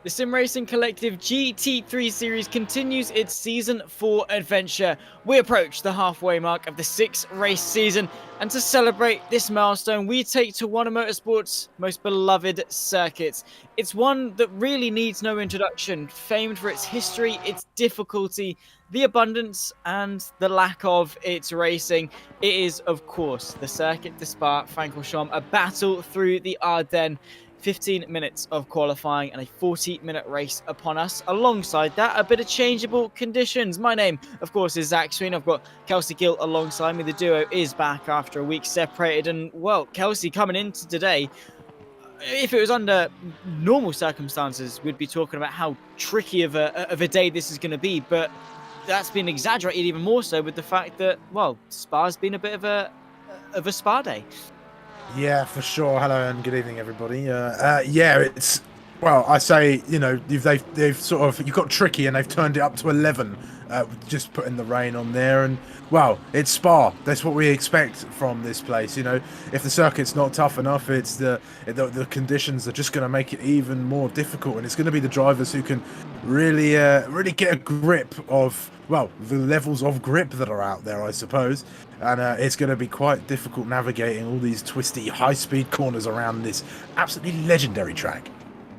The sim racing collective GT3 Series continues its Season 4 adventure. We approach the halfway mark of the 6-race season, and to celebrate this milestone, we take to one of motorsport's most beloved circuits. It's one that really needs no introduction, famed for its history, its difficulty, the abundance, and the lack of its racing. It is, of course, the Circuit de Spa Francorchamps, a battle through the Ardennes. 15 minutes of qualifying and a 40-minute race upon us. Alongside that, a bit of changeable conditions. My name, of course, is Zach Sweeney. I've got Kelsey Gill alongside me. The duo is back after a week separated. And, well, Kelsey coming into today, if it was under normal circumstances, we'd be talking about how tricky of a day this is going to be. But that's been exaggerated even more so with the fact that, well, Spa's been a bit of a Spa day. Yeah, for sure. Hello and good evening, everybody. Yeah, it's I say, they've sort of you got tricky and they've turned it up to 11, just putting the rain on there, and well, it's Spa. That's what we expect from this place. If the circuit's not tough enough, it's the conditions are just going to make it even more difficult, and it's going to be the drivers who can really get a grip of the levels of grip that are out there, I suppose. And it's going to be quite difficult navigating all these twisty, high-speed corners around this absolutely legendary track.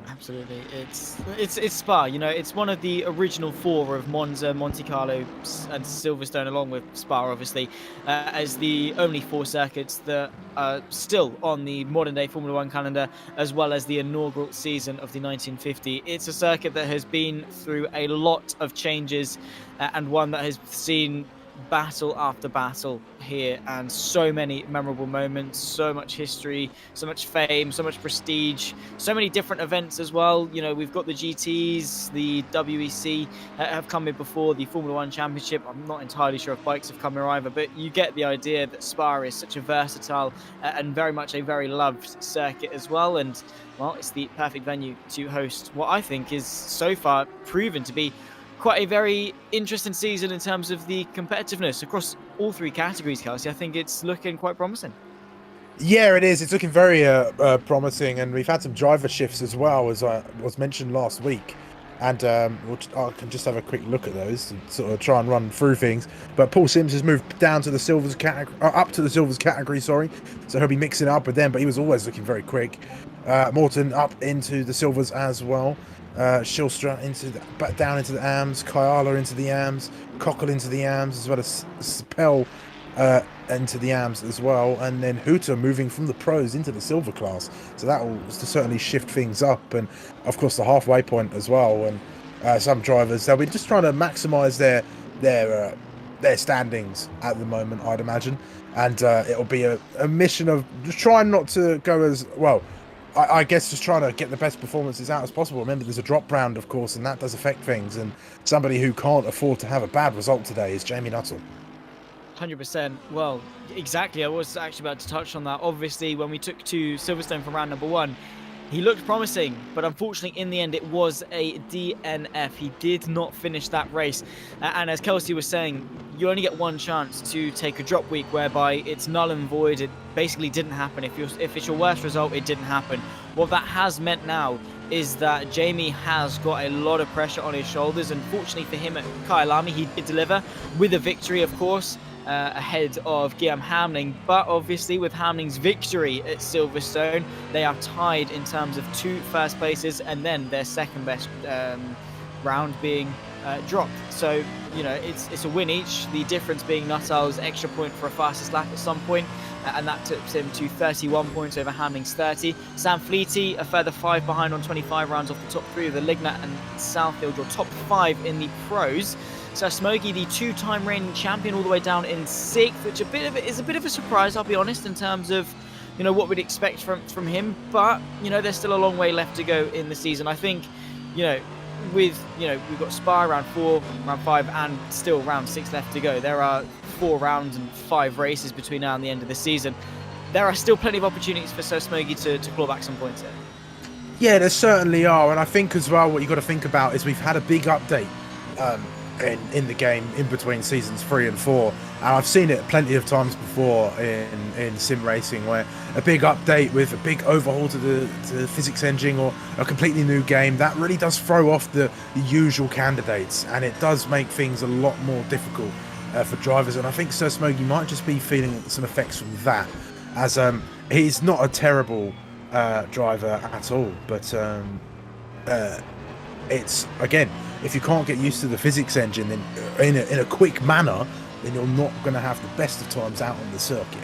Absolutely, it's Spa. It's one of the original 4 of Monza, Monte Carlo, and Silverstone, along with Spa, obviously, as the only 4 circuits that are still on the modern-day Formula 1 calendar, as well as the inaugural season of the 1950. It's a circuit that has been through a lot of changes, and one that has seen battle after battle here, and so many memorable moments, so much history, so much fame, so much prestige, so many different events as well. We've got the GTs, the WEC have come in before, the Formula 1 Championship. I'm not entirely sure if bikes have come here either, but you get the idea that Spa is such a versatile and very much a very loved circuit as well. And well, it's the perfect venue to host what I think is so far proven to be quite a very interesting season in terms of the competitiveness across all 3 categories, Kelsey. I think it's looking quite promising. Yeah, it is. It's looking very promising, and we've had some driver shifts as well, as was mentioned last week. And I can just have a quick look at those and sort of try and run through things. But Paul Sims has moved down to the silvers category, up to the silvers category, sorry. So he'll be mixing up with them, but he was always looking very quick. Morton up into the silvers as well. Shilstra down into the AMs, Kyala into the AMs, Cockle into the AMs, as well as Spell into the AMs as well, and then Hooter moving from the pros into the silver class. So that will certainly shift things up, and of course the halfway point as well. And some drivers, they'll be just trying to maximise their standings at the moment, I'd imagine, and it'll be a mission of just trying not to go as well. I guess just trying to get the best performances out as possible. Remember, there's a drop round, of course, and that does affect things. And somebody who can't afford to have a bad result today is Jamie Nuttall. 100%. Well, exactly. I was actually about to touch on that. Obviously, when we took to Silverstone for round number 1, he looked promising, but unfortunately, in the end, it was a DNF. He did not finish that race. And as Kelsey was saying, you only get one chance to take a drop week, whereby it's null and void. It basically didn't happen. If it's your worst result, it didn't happen. What that has meant now is that Jamie has got a lot of pressure on his shoulders. And fortunately for him at Kyalami, he did deliver with a victory, of course, ahead of Guillaume Hamling. But obviously with Hamling's victory at Silverstone, they are tied in terms of 2 first places, and then their second best round being dropped. So it's a win each, the difference being Nuttall's extra point for a fastest lap at some point, and that took him to 31 points over Hamling's 30. Sam Fleety a further 5 behind on 25 rounds off the top 3 of the Lignat and Southfield, your top 5 in the pros. So Smokey, the 2-time reigning champion, all the way down in 6th, which is a bit of a surprise, I'll be honest, in terms of what we'd expect from him. But there's still a long way left to go in the season. I think we've got Spa round 4, round 5, and still round 6 left to go. There are 4 rounds and 5 races between now and the end of the season. There are still plenty of opportunities for Sir Smokey to claw back some points here. Yeah, there certainly are, and I think as well what you've got to think about is we've had a big update in the game in between seasons 3 and 4, and I've seen it plenty of times before in sim racing, where a big update with a big overhaul to the physics engine or a completely new game that really does throw off the usual candidates, and it does make things a lot more difficult for drivers. And I think Sir Smokey might just be feeling some effects from that, as he's not a terrible driver at all, but it's, again, if you can't get used to the physics engine then in a quick manner, then you're not going to have the best of times out on the circuit.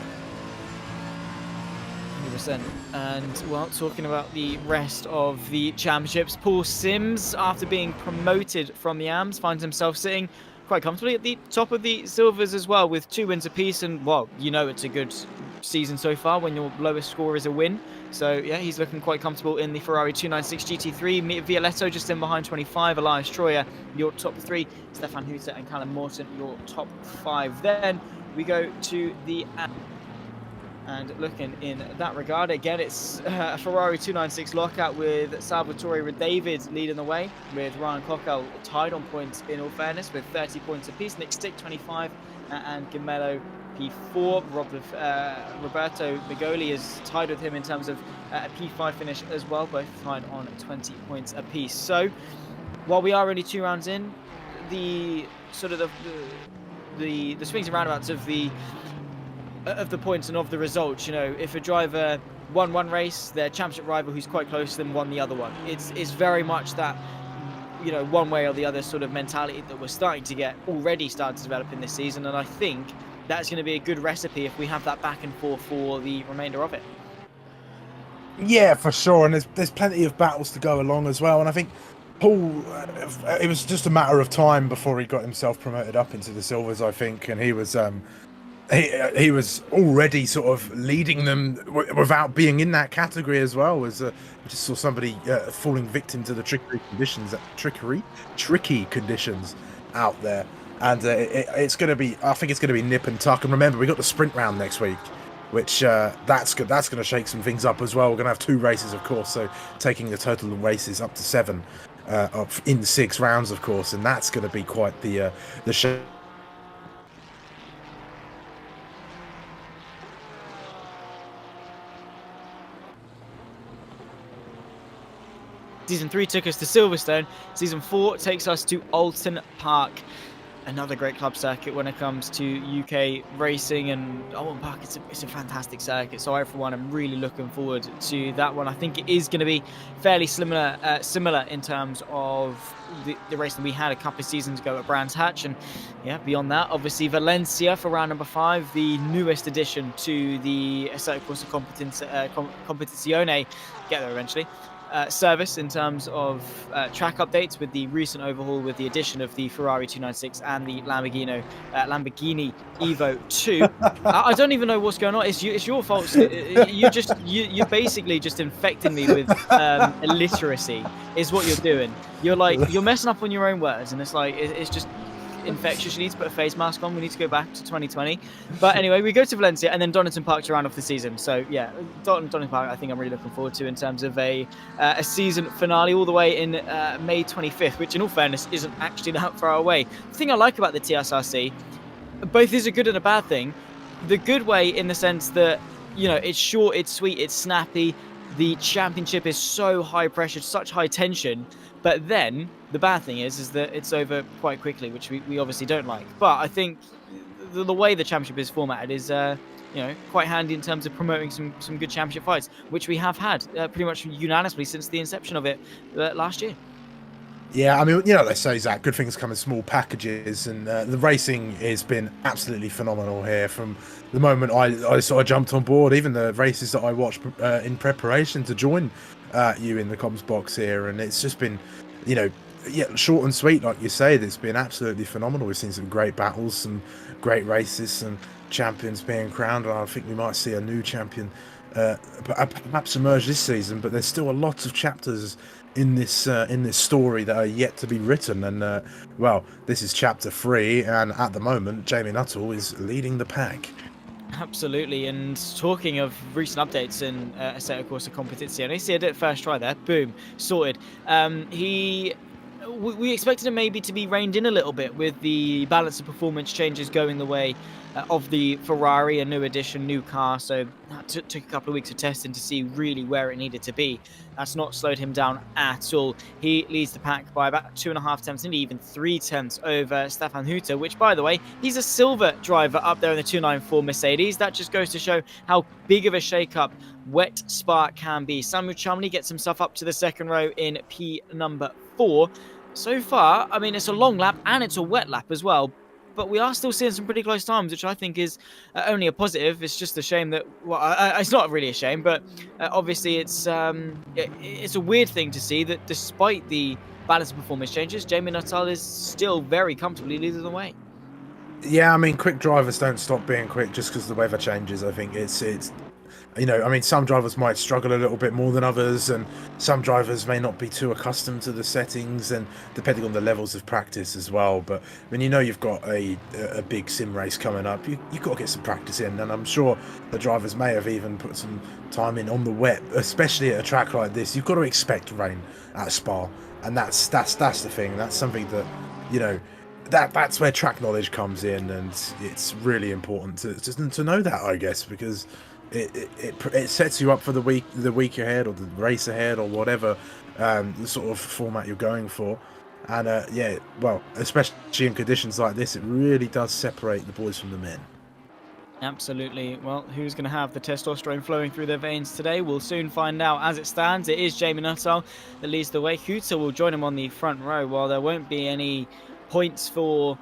100%. And, well, talking about the rest of the championships, Paul Sims, after being promoted from the AMS, finds himself sitting quite comfortably at the top of the Silvers as well, with 2 wins apiece. And, well, you know it's a good season so far when your lowest score is a win. So, yeah, he's looking quite comfortable in the Ferrari 296 GT3. Violetto just in behind 25. Elias Troyer, your top 3. Stefan Hutter and Callum Morton, your top 5. Then we go to the... And looking in that regard, again, it's a Ferrari 296 lockout with Salvatore David leading the way, with Ryan Cockell tied on points, in all fairness, with 30 points apiece. Nick Stick, 25, and Gamello P4. Roberto Migoli is tied with him in terms of a P5 finish as well, both tied on 20 points apiece. So, while we are only 2 rounds in, the sort of the swings and roundabouts of the points and of the results, you know, if a driver won one race, their championship rival who's quite close to them won the other one. It's very much that, you know, one way or the other sort of mentality that we're starting to develop in this season, and I think that's going to be a good recipe if we have that back and forth for the remainder of it. Yeah, for sure, and there's plenty of battles to go along as well, and I think Paul, it was just a matter of time before he got himself promoted up into the Silvers, I think, and he was he was already sort of leading them without being in that category as well. We just saw somebody falling victim to the tricky conditions out there, and it's going to be, I think it's going to be nip and tuck. And remember, we got the sprint round next week, which that's going to shake some things up as well. We're going to have 2 races, of course, so taking the total of races up to 7 in 6 rounds, of course, and that's going to be quite the show. Season 3 took us to Silverstone. Season 4 takes us to Alton Park. Another great club circuit when it comes to UK racing, and Alton Park, it's a fantastic circuit. So I, for one, am really looking forward to that one. I think it is going to be fairly similar in terms of the race that we had a couple of seasons ago at Brands Hatch. And yeah, beyond that, obviously Valencia for round number 5, the newest addition to the Assetto Corsa Competizione. Get there eventually. Service in terms of track updates, with the recent overhaul with the addition of the Ferrari 296 and the Lamborghini Evo 2. I don't even know what's going on. It's your fault. You're basically just infecting me with illiteracy is what you're doing. You're messing up on your own words, and it's like it's just infectious. You need to put a face mask on. We need to go back to 2020. But anyway, we go to Valencia and then Donington Park to round off the season. So yeah, Donington Park, I think I'm really looking forward to in terms of a season finale all the way in May 25th, which in all fairness isn't actually that far away. The thing I like about the TSRC, both is a good and a bad thing. The good way in the sense that, you know, it's short, it's sweet, it's snappy. The championship is so high pressure, such high tension. But then the bad thing is that it's over quite quickly, which we obviously don't like. But I think the way the championship is formatted is, you know, quite handy in terms of promoting some good championship fights, which we have had pretty much unanimously since the inception of it last year. Yeah, I mean, you know, they say, Zach, good things come in small packages, and the racing has been absolutely phenomenal here from the moment I sort of jumped on board. Even the races that I watched in preparation to join you in the comms box here, and it's just been, you know, yeah, short and sweet, like you say. It's been absolutely phenomenal. We've seen some great battles, some great races, some champions being crowned, and I think we might see a new champion perhaps emerge this season. But there's still a lot of chapters in this story that are yet to be written, and well, this is chapter 3, and at the moment Jamie Nuttall is leading the pack. Absolutely. And talking of recent updates in Assetto Corsa Competizione, see, I did it first try there, boom, sorted. He we expected it maybe to be reined in a little bit with the balance of performance changes going the way of the Ferrari, a new addition, new car. So that took a couple of weeks of testing to see really where it needed to be. That's not slowed him down at all. He leads the pack by about 2.5 tenths, and even 3 tenths over Stefan Hutter, which, by the way, he's a silver driver up there in the 294 Mercedes. That just goes to show how big of a shake-up wet Spa can be. Samuel Chumley gets himself up to the second row in P number 4. So far, I mean, it's a long lap and it's a wet lap as well, but we are still seeing some pretty close times, which I think is only a positive. It's just a shame that, well, it's not really a shame, but obviously it's a weird thing to see that despite the balance of performance changes, Jamie Nuttall is still very comfortably leading the way. Yeah, I mean, quick drivers don't stop being quick just because the weather changes. I think it's you know, I mean, some drivers might struggle a little bit more than others, and some drivers may not be too accustomed to the settings, and depending on the levels of practice as well. But when you know you've got a big sim race coming up, you've got to get some practice in, and I'm sure the drivers may have even put some time in on the wet, especially at a track like this. You've got to expect rain at Spa, and that's the thing. That's something that, you know, that's where track knowledge comes in, and it's really important to know that, I guess, because it sets you up for the week ahead, or the race ahead, or whatever the sort of format you're going for. And yeah, well, especially in conditions like this, it really does separate the boys from the men. Absolutely. Well, who's going to have the testosterone flowing through their veins today? We'll soon find out. As it stands, it is Jamie Nuttall that leads the way. Hutter will join him on the front row, while there won't be any points for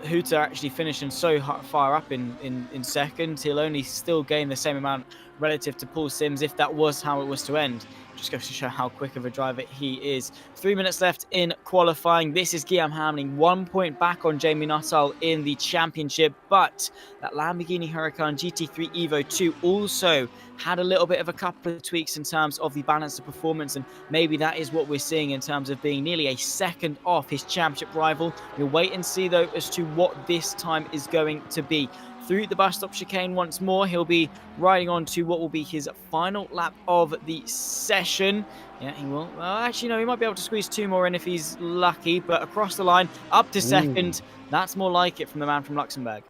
Hutter actually finishing so far up in second. He'll only still gain the same amount relative to Paul Sims if that was how it was to end. Just goes to show how quick of a driver he is. 3 minutes left in qualifying. This is Guillaume Hamlin, 1 point back on Jamie Nuttall in the championship, but that Lamborghini Huracan GT3 Evo 2 also had a little bit of a couple of tweaks in terms of the balance of performance, and maybe that is what we're seeing in terms of being nearly a second off his championship rival. We'll wait and see, though, as to what this time is going to be. Through the bus stop chicane once more, he'll be riding on to what will be his final lap of the session. Yeah, he will. Well, actually, no, he might be able to squeeze 2 more in if he's lucky, but across the line, up to second. That's more like it from the man from Luxembourg.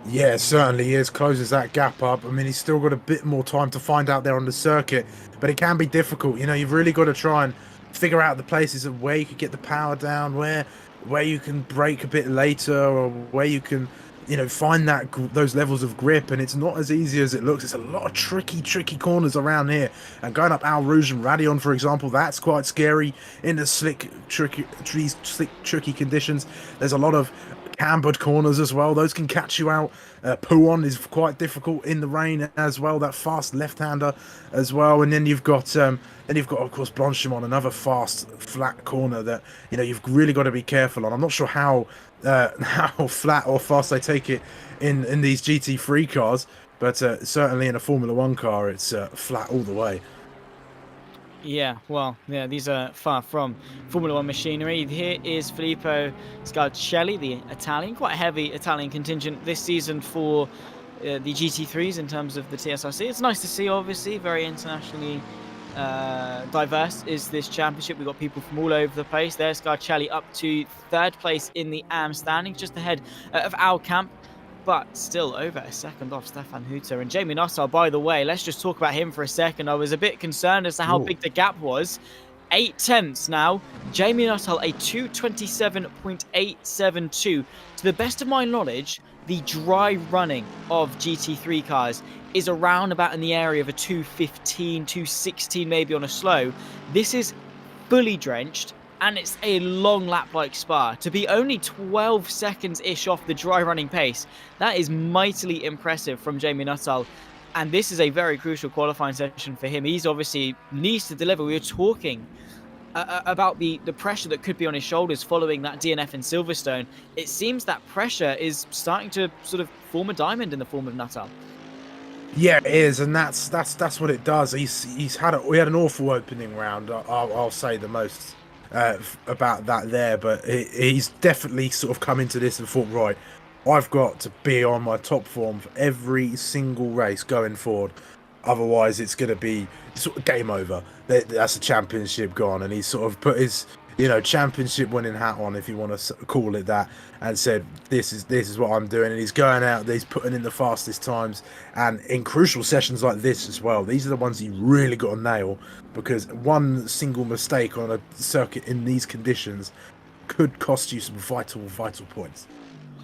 Yeah, certainly is. Closes that gap up. I mean, he's still got a bit more time to find out there on the circuit, but it can be difficult. You know, you've really got to try and figure out the places of where you could get the power down, where you can brake a bit later, or where you can, you know, find those levels of grip. And it's not as easy as it looks. It's a lot of tricky corners around here, and going up Al Rouge and Radion, for example, that's quite scary in the slick tricky conditions. There's a lot of cambered corners as well. Those can catch you out. Pouon is quite difficult in the rain as well, that fast left-hander as well. And then you've got of course Blanchimont, another fast flat corner that, you know, you've really got to be careful on. I'm not sure how flat or fast they take it in these GT3 cars, but certainly in a Formula 1 car it's flat all the way. Yeah, well, yeah, these are far from Formula 1 machinery. Here is Filippo Scarcelli, the Italian, quite a heavy Italian contingent this season for the GT3s in terms of the TSRC. It's nice to see, obviously, very internationally diverse is this championship. We've got people from all over the place. There's Scarcelli up to 3rd place in the AM standings, just ahead of Al Camp, but still over a second off Stefan Hutter. And Jamie Nuttall, by the way, let's just talk about him for a second. I was a bit concerned as to how big the gap was. 8 tenths now. Jamie Nuttall, a 227.872. To the best of my knowledge, the dry running of GT3 cars is around about in the area of a 215, 216 maybe on a slow. This is fully drenched, and it's a long lap like Spa. To be only 12 seconds-ish off the dry running pace, that is mightily impressive from Jamie Nuttall. And this is a very crucial qualifying session for him. He's obviously needs to deliver. We were talking about the pressure that could be on his shoulders following that DNF in Silverstone. It seems that pressure is starting to sort of form a diamond in the form of Nuttall. Yeah, it is, and that's what it does. We had an awful opening round. I'll say the most about that there, but he's definitely sort of come into this and thought, right, I've got to be on my top form for every single race going forward. Otherwise, it's going to be sort of game over. That's a championship gone, and he's sort of put his championship winning hat on, if you want to call it that, and said, this is what I'm doing. And he's going out there, he's putting in the fastest times, and in crucial sessions like this as well. These are the ones you really got to nail, because one single mistake on a circuit in these conditions could cost you some vital points.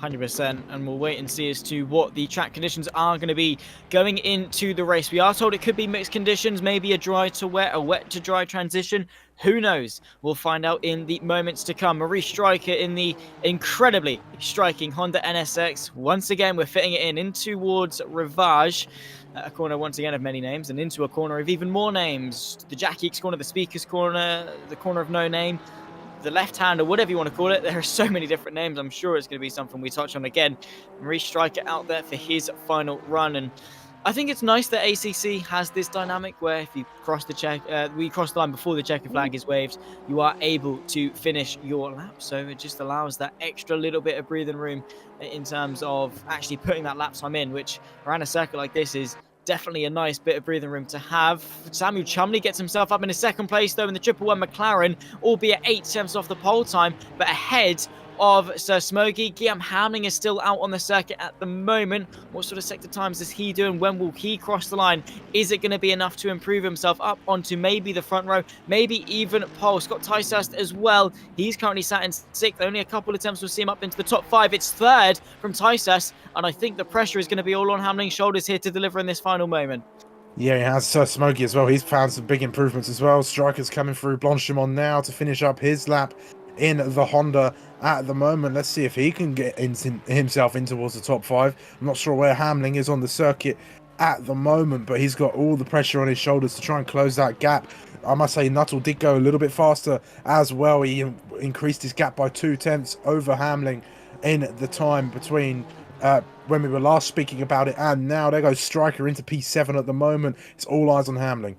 100%, and we'll wait and see as to what the track conditions are going to be going into the race. We are told it could be mixed conditions, maybe a dry to wet, a wet to dry transition. Who knows? We'll find out in the moments to come. Maurice Stryker in the incredibly striking Honda NSX. Once again, we're fitting it in towards Rivage. A corner once again of many names, and into a corner of even more names. The Jack Eeks corner, the Speaker's corner, the corner of no name, the left-hander, whatever you want to call it. There are so many different names. I'm sure it's going to be something we touch on again. Maurice Stryker out there for his final run, and I think it's nice that ACC has this dynamic where if you cross the we cross the line before the checker flag is waved, you are able to finish your lap. So it just allows that extra little bit of breathing room in terms of actually putting that lap time in, which around a circuit like this is definitely a nice bit of breathing room to have. Samuel Chumley gets himself up in a second place, though, in the 111 McLaren, albeit 8 tenths off the pole time, but ahead of Sir Smokey. Guillaume Hamling is still out on the circuit at the moment. What sort of sector times is he doing? When will he cross the line? Is it going to be enough to improve himself up onto maybe the front row, maybe even pole? Scott Ticehurst as well. He's currently sat in 6th. Only a couple of attempts will see him up into the top 5. It's 3rd from Ticehurst, and I think the pressure is going to be all on Hamling's shoulders here to deliver in this final moment. Yeah, he has Sir Smokey as well. He's found some big improvements as well. Stryker's coming through Blanchimont now to finish up his lap in the Honda at the moment. Let's see if he can get himself in towards the top 5. I'm not sure where Hamling is on the circuit at the moment, but he's got all the pressure on his shoulders to try and close that gap. I must say Nuttall did go a little bit faster as well. He increased his gap by 2 tenths over Hamling in the time between when we were last speaking about it and now. There goes Stryker into P7 at the moment. It's all eyes on Hamling.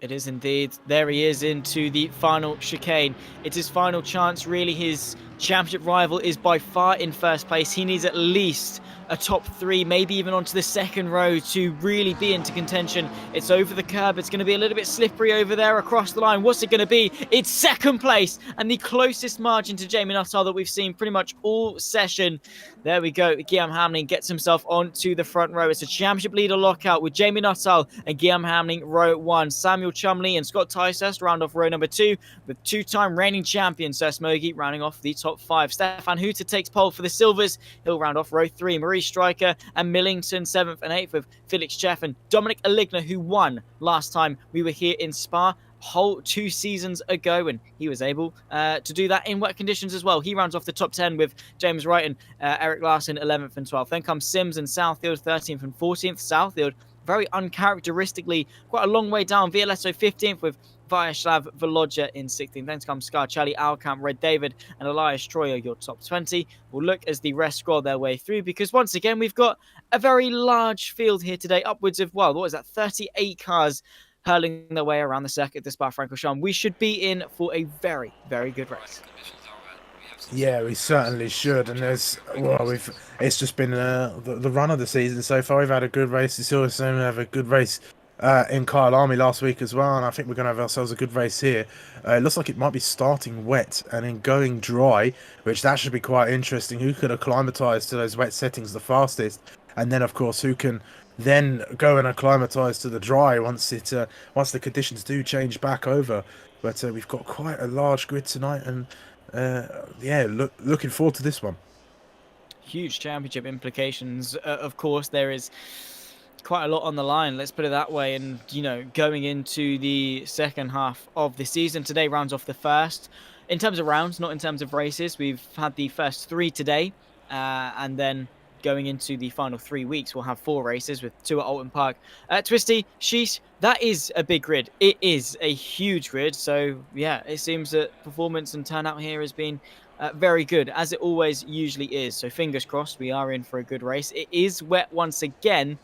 It is indeed. There he is into the final chicane. It's his final chance, really. His championship rival is by far in first place. He needs at least a top 3, maybe even onto the second row to really be into contention. It's over the curb. It's going to be a little bit slippery over there across the line. What's it going to be? It's second place and the closest margin to Jamie Nuttall that we've seen pretty much all session. There we go. Guillaume Hamling gets himself onto the front row. It's a championship leader lockout with Jamie Nuttall and Guillaume Hamling row 1. Samuel Chumley and Scott Ticehurst round off row number 2 with 2-time reigning champion Sir Smokey rounding off the top 5. Stefan Hooter takes pole for the Silvers. He'll round off row 3. Maurice Stryker and Millington 7th and 8th with Felix Cheff and Dominic Aligna, who won last time we were here in Spa whole 2 seasons ago, and he was able to do that in wet conditions as well. He rounds off the top 10 with James Wright and Eric Larson 11th and 12th. Then comes Sims and Southfield 13th and 14th. Southfield very uncharacteristically quite a long way down. Violetto 15th with Vyacheslav Volodya in 16th. Then comes Scarcelli, Alcamp, Red David, and Elias Troyer, your top 20. We'll look as the rest scroll their way through, because once again, we've got a very large field here today, upwards of, well, what is that, 38 cars hurling their way around the circuit at Spa-Francorchamps. We should be in for a very, very good race. Yeah, we certainly should, and it's just been the run of the season so far. We've had a good race. It's always going to have a good race in Kyle Army last week as well, and I think we're going to have ourselves a good race here. It looks like it might be starting wet and then going dry, which that should be quite interesting. Who could acclimatise to those wet settings the fastest, and then of course who can then go and acclimatise to the dry once the conditions do change back over. But we've got quite a large grid tonight, and yeah, looking forward to this one. Huge championship implications. Of course, there is quite a lot on the line, let's put it that way. And, you know, going into the second half of the season, today rounds off the first. In terms of rounds, not in terms of races, we've had the first 3 today, and then going into the final 3 weeks, we'll have 4 races with 2 at Alton Park. Twisty, sheesh, that is a big grid. It is a huge grid. So, yeah, it seems that performance and turnout here has been very good, as it always usually is. So, fingers crossed, we are in for a good race. It is wet once again,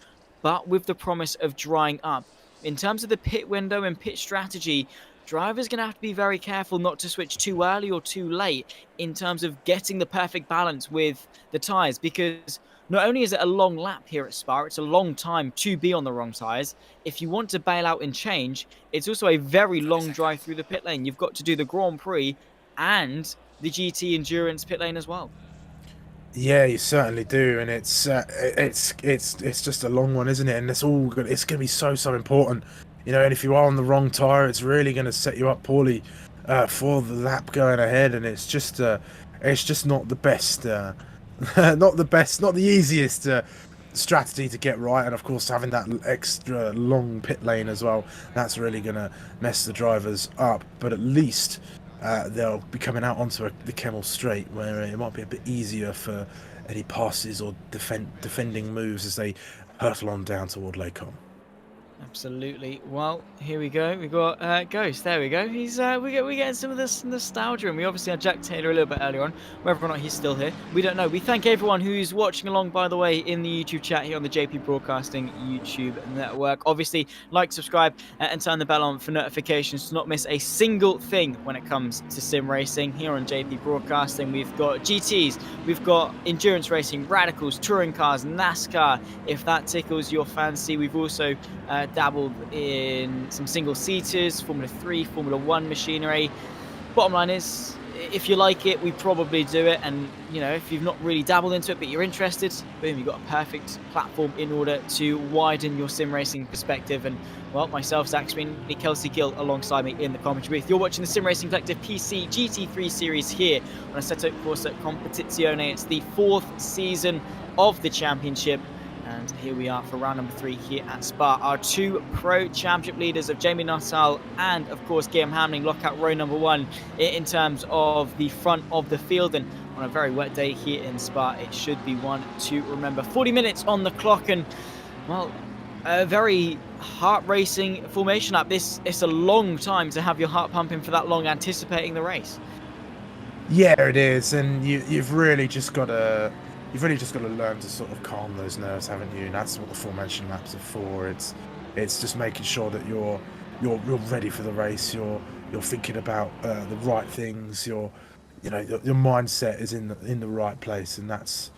but with the promise of drying up. In terms of the pit window and pit strategy, drivers going to have to be very careful not to switch too early or too late in terms of getting the perfect balance with the tyres, because not only is it a long lap here at Spa, it's a long time to be on the wrong tyres. If you want to bail out and change, it's also a very long drive through the pit lane. You've got to do the Grand Prix and the GT Endurance pit lane as well. Yeah, you certainly do, and it's just a long one, isn't it? And it's going to be so important, you know. And if you are on the wrong tire, it's really going to set you up poorly for the lap going ahead, and it's just not the best, not the easiest strategy to get right. And of course, having that extra long pit lane as well, that's really going to mess the drivers up. But at least they'll be coming out onto the Kemmel Straight, where it might be a bit easier for any passes or defending moves as they hurtle on down toward Lake Com. Absolutely. Well, here we go. We got Ghost. There we go. We're getting some of this nostalgia, and we obviously had Jack Taylor a little bit earlier on. Whether or not he's still here, we don't know. We thank everyone who's watching along, by the way, in the YouTube chat here on the JP Broadcasting YouTube network. Obviously, like, subscribe, and turn the bell on for notifications to not miss a single thing when it comes to sim racing here on JP Broadcasting. We've got GTs, we've got endurance racing, radicals, touring cars, NASCAR. If that tickles your fancy, we've also dabbled in some single-seaters, Formula 3, Formula 1 machinery. Bottom line is, if you like it, we probably do it. And, you know, if you've not really dabbled into it, but you're interested, boom, you've got a perfect platform in order to widen your sim racing perspective. And, well, myself, Zach Sweeney Kelsey Gill, alongside me in the commentary booth. You're watching the Sim Racing Collective PC GT3 Series here on Assetto Corsa Competizione. It's the 4th season of the championship. And here we are for round number 3 here at Spa. Our 2 pro championship leaders of Jamie Nuttall and, of course, Guillaume Hamling lock out row number 1 in terms of the front of the field. And on a very wet day here in Spa, it should be one to remember. 40 minutes on the clock, and, well, a very heart-racing formation lap. It's a long time to have your heart pumping for that long, anticipating the race. Yeah, it is, and you've really just got to learn to sort of calm those nerves, haven't you? And that's what the formation laps are for. It's just making sure that you're ready for the race. You're thinking about the right things. Your mindset is in the right place, and that's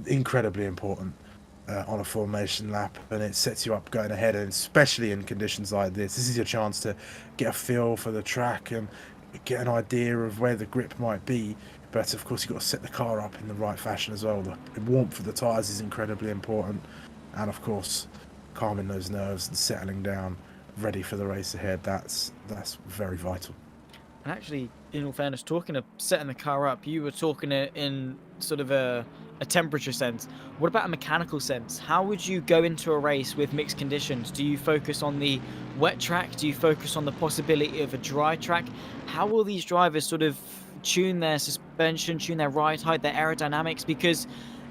incredibly important on a formation lap, and it sets you up going ahead. And especially in conditions like this is your chance to get a feel for the track and get an idea of where the grip might be. But of course, you've got to set the car up in the right fashion as well. The warmth of the tyres is incredibly important, and of course, calming those nerves and settling down, ready for the race ahead. That's very vital. And actually, in all fairness, talking of setting the car up, you were talking in sort of a temperature sense. What about a mechanical sense? How would you go into a race with mixed conditions? Do you focus on the wet track? Do you focus on the possibility of a dry track? How will these drivers sort of tune their suspension, tune their ride height, their aerodynamics? Because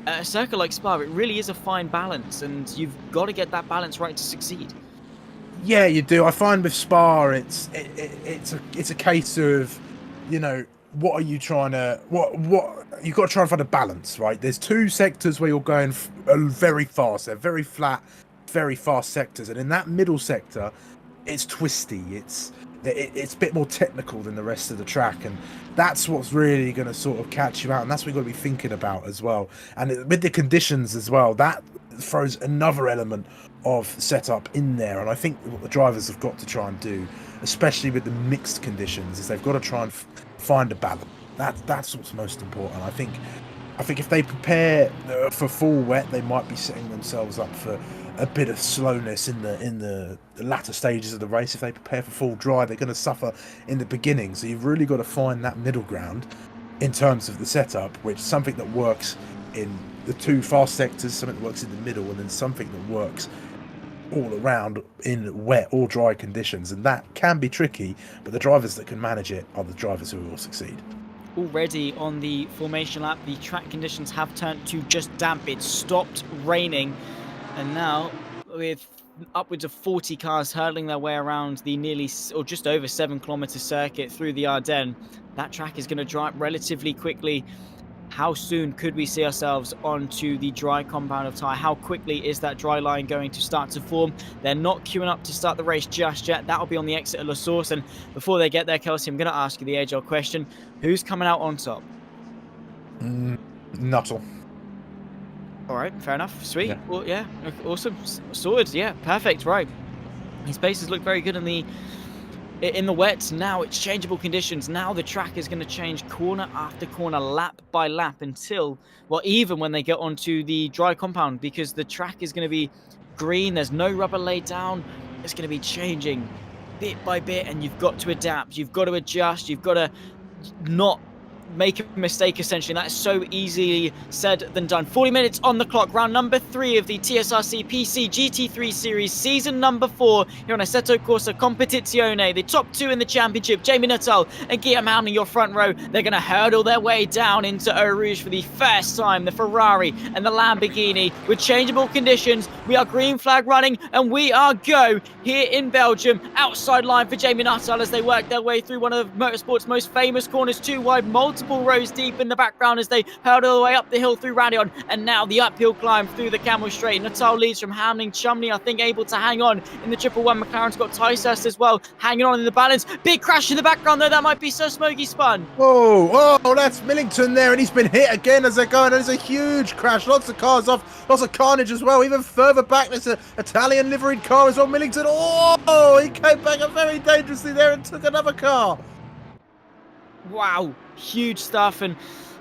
a circuit like Spa, it really is a fine balance, and you've got to get that balance right to succeed. Yeah, you do. I find with Spa, it's a case of, you know, what are you trying to what you've got to try and find a balance, right? There's 2 sectors where you're going very fast. They're very flat, very fast sectors, and in that middle sector, it's twisty. It's a bit more technical than the rest of the track, and that's what's really going to sort of catch you out, and that's what you've got to be thinking about as well. And with the conditions as well, that throws another element of setup in there. And I think what the drivers have got to try and do, especially with the mixed conditions, is they've got to try and find a balance. That's what's most important. I think if they prepare for full wet, they might be setting themselves up for a bit of slowness in the latter stages of the race. If they prepare for full dry, they're going to suffer in the beginning. So you've really got to find that middle ground in terms of the setup, which is something that works in the 2 fast sectors, something that works in the middle, and then something that works all around in wet or dry conditions. And that can be tricky, but the drivers that can manage it are the drivers who will succeed. Already on the formation lap, the track conditions have turned to just damp. It stopped raining, and now with upwards of 40 cars hurtling their way around the nearly or just over 7-kilometer circuit through the Ardennes, that track is going to dry up relatively quickly. How soon could we see ourselves onto the dry compound of tyre? How quickly is that dry line going to start to form? They're not queuing up to start the race just yet. That'll be on the exit of La Source. And before they get there, Kelsey, I'm going to ask you the age-old question. Who's coming out on top? Nuttall. All right, fair enough. Sweet. Yeah. Well, yeah, awesome. Sorted. Yeah, perfect. Right. His paces look very good in the wets. Now it's changeable conditions. Now the track is going to change corner after corner, lap by lap until, well, even when they get onto the dry compound, because the track is going to be green. There's no rubber laid down. It's going to be changing bit by bit, and you've got to adapt. You've got to adjust. You've got to not make a mistake, essentially. That is so easily said than done. 40 minutes on the clock. Round number 3 of the TSRC PC GT3 Series, season number 4 here on Assetto Corsa Competizione. The top 2 in the championship, Jamie Nuttall and Guillaume Hamlin, your front row. They're going to hurdle their way down into Eau Rouge for the first time. The Ferrari and the Lamborghini with changeable conditions. We are green flag running, and we are go here in Belgium. Outside line for Jamie Nuttall as they work their way through one of motorsport's most famous corners, 2 wide, multiple rows deep in the background as they hurdle their way up the hill through Radion, and now the uphill climb through the Camel Straight. Nuttall leads from Hamlin. Chumley, I think, able to hang on in the 111. McLaren's got Ticehurst as well, hanging on in the balance. Big crash in the background, though. That might be Sir Smokey Spun. Oh, that's Millington there, and he's been hit again as they're going. There's a huge crash. Lots of cars off. Lots of carnage as well. Even further back, there's an Italian liveried car as well. Millington, he came back very dangerously there and took another car. Wow, huge stuff, and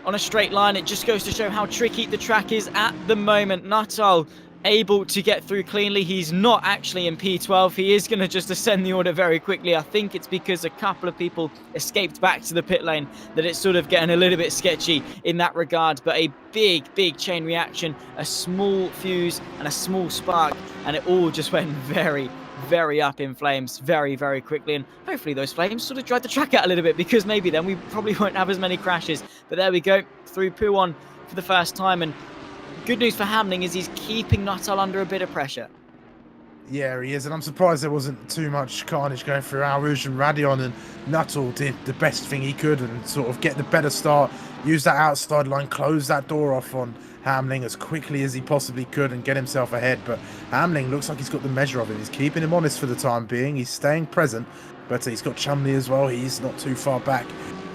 on a straight line, it just goes to show how tricky the track is at the moment. Nuttall able to get through cleanly. He's not actually in P12. He is going to just ascend the order very quickly. I think it's because a couple of people escaped back to the pit lane that it's sort of getting a little bit sketchy in that regard. But a big chain reaction, a small fuse and a small spark, and it all just went very up in flames very quickly, and hopefully those flames sort of dried the track out a little bit, because maybe then we probably won't have as many crashes. But there we go, through Pouon for the first time, and good news for Hamlin is he's keeping Nuttall under a bit of pressure. Yeah, he is, and I'm surprised there wasn't too much carnage going through Eau Rouge and Radion, and Nuttall did the best thing he could and sort of get the better start, use that outside line, close that door off on Hamlin as quickly as he possibly could and get himself ahead. But Hamlin looks like he's got the measure of him. He's keeping him honest for the time being. He's staying present, but he's got Chumley as well. He's not too far back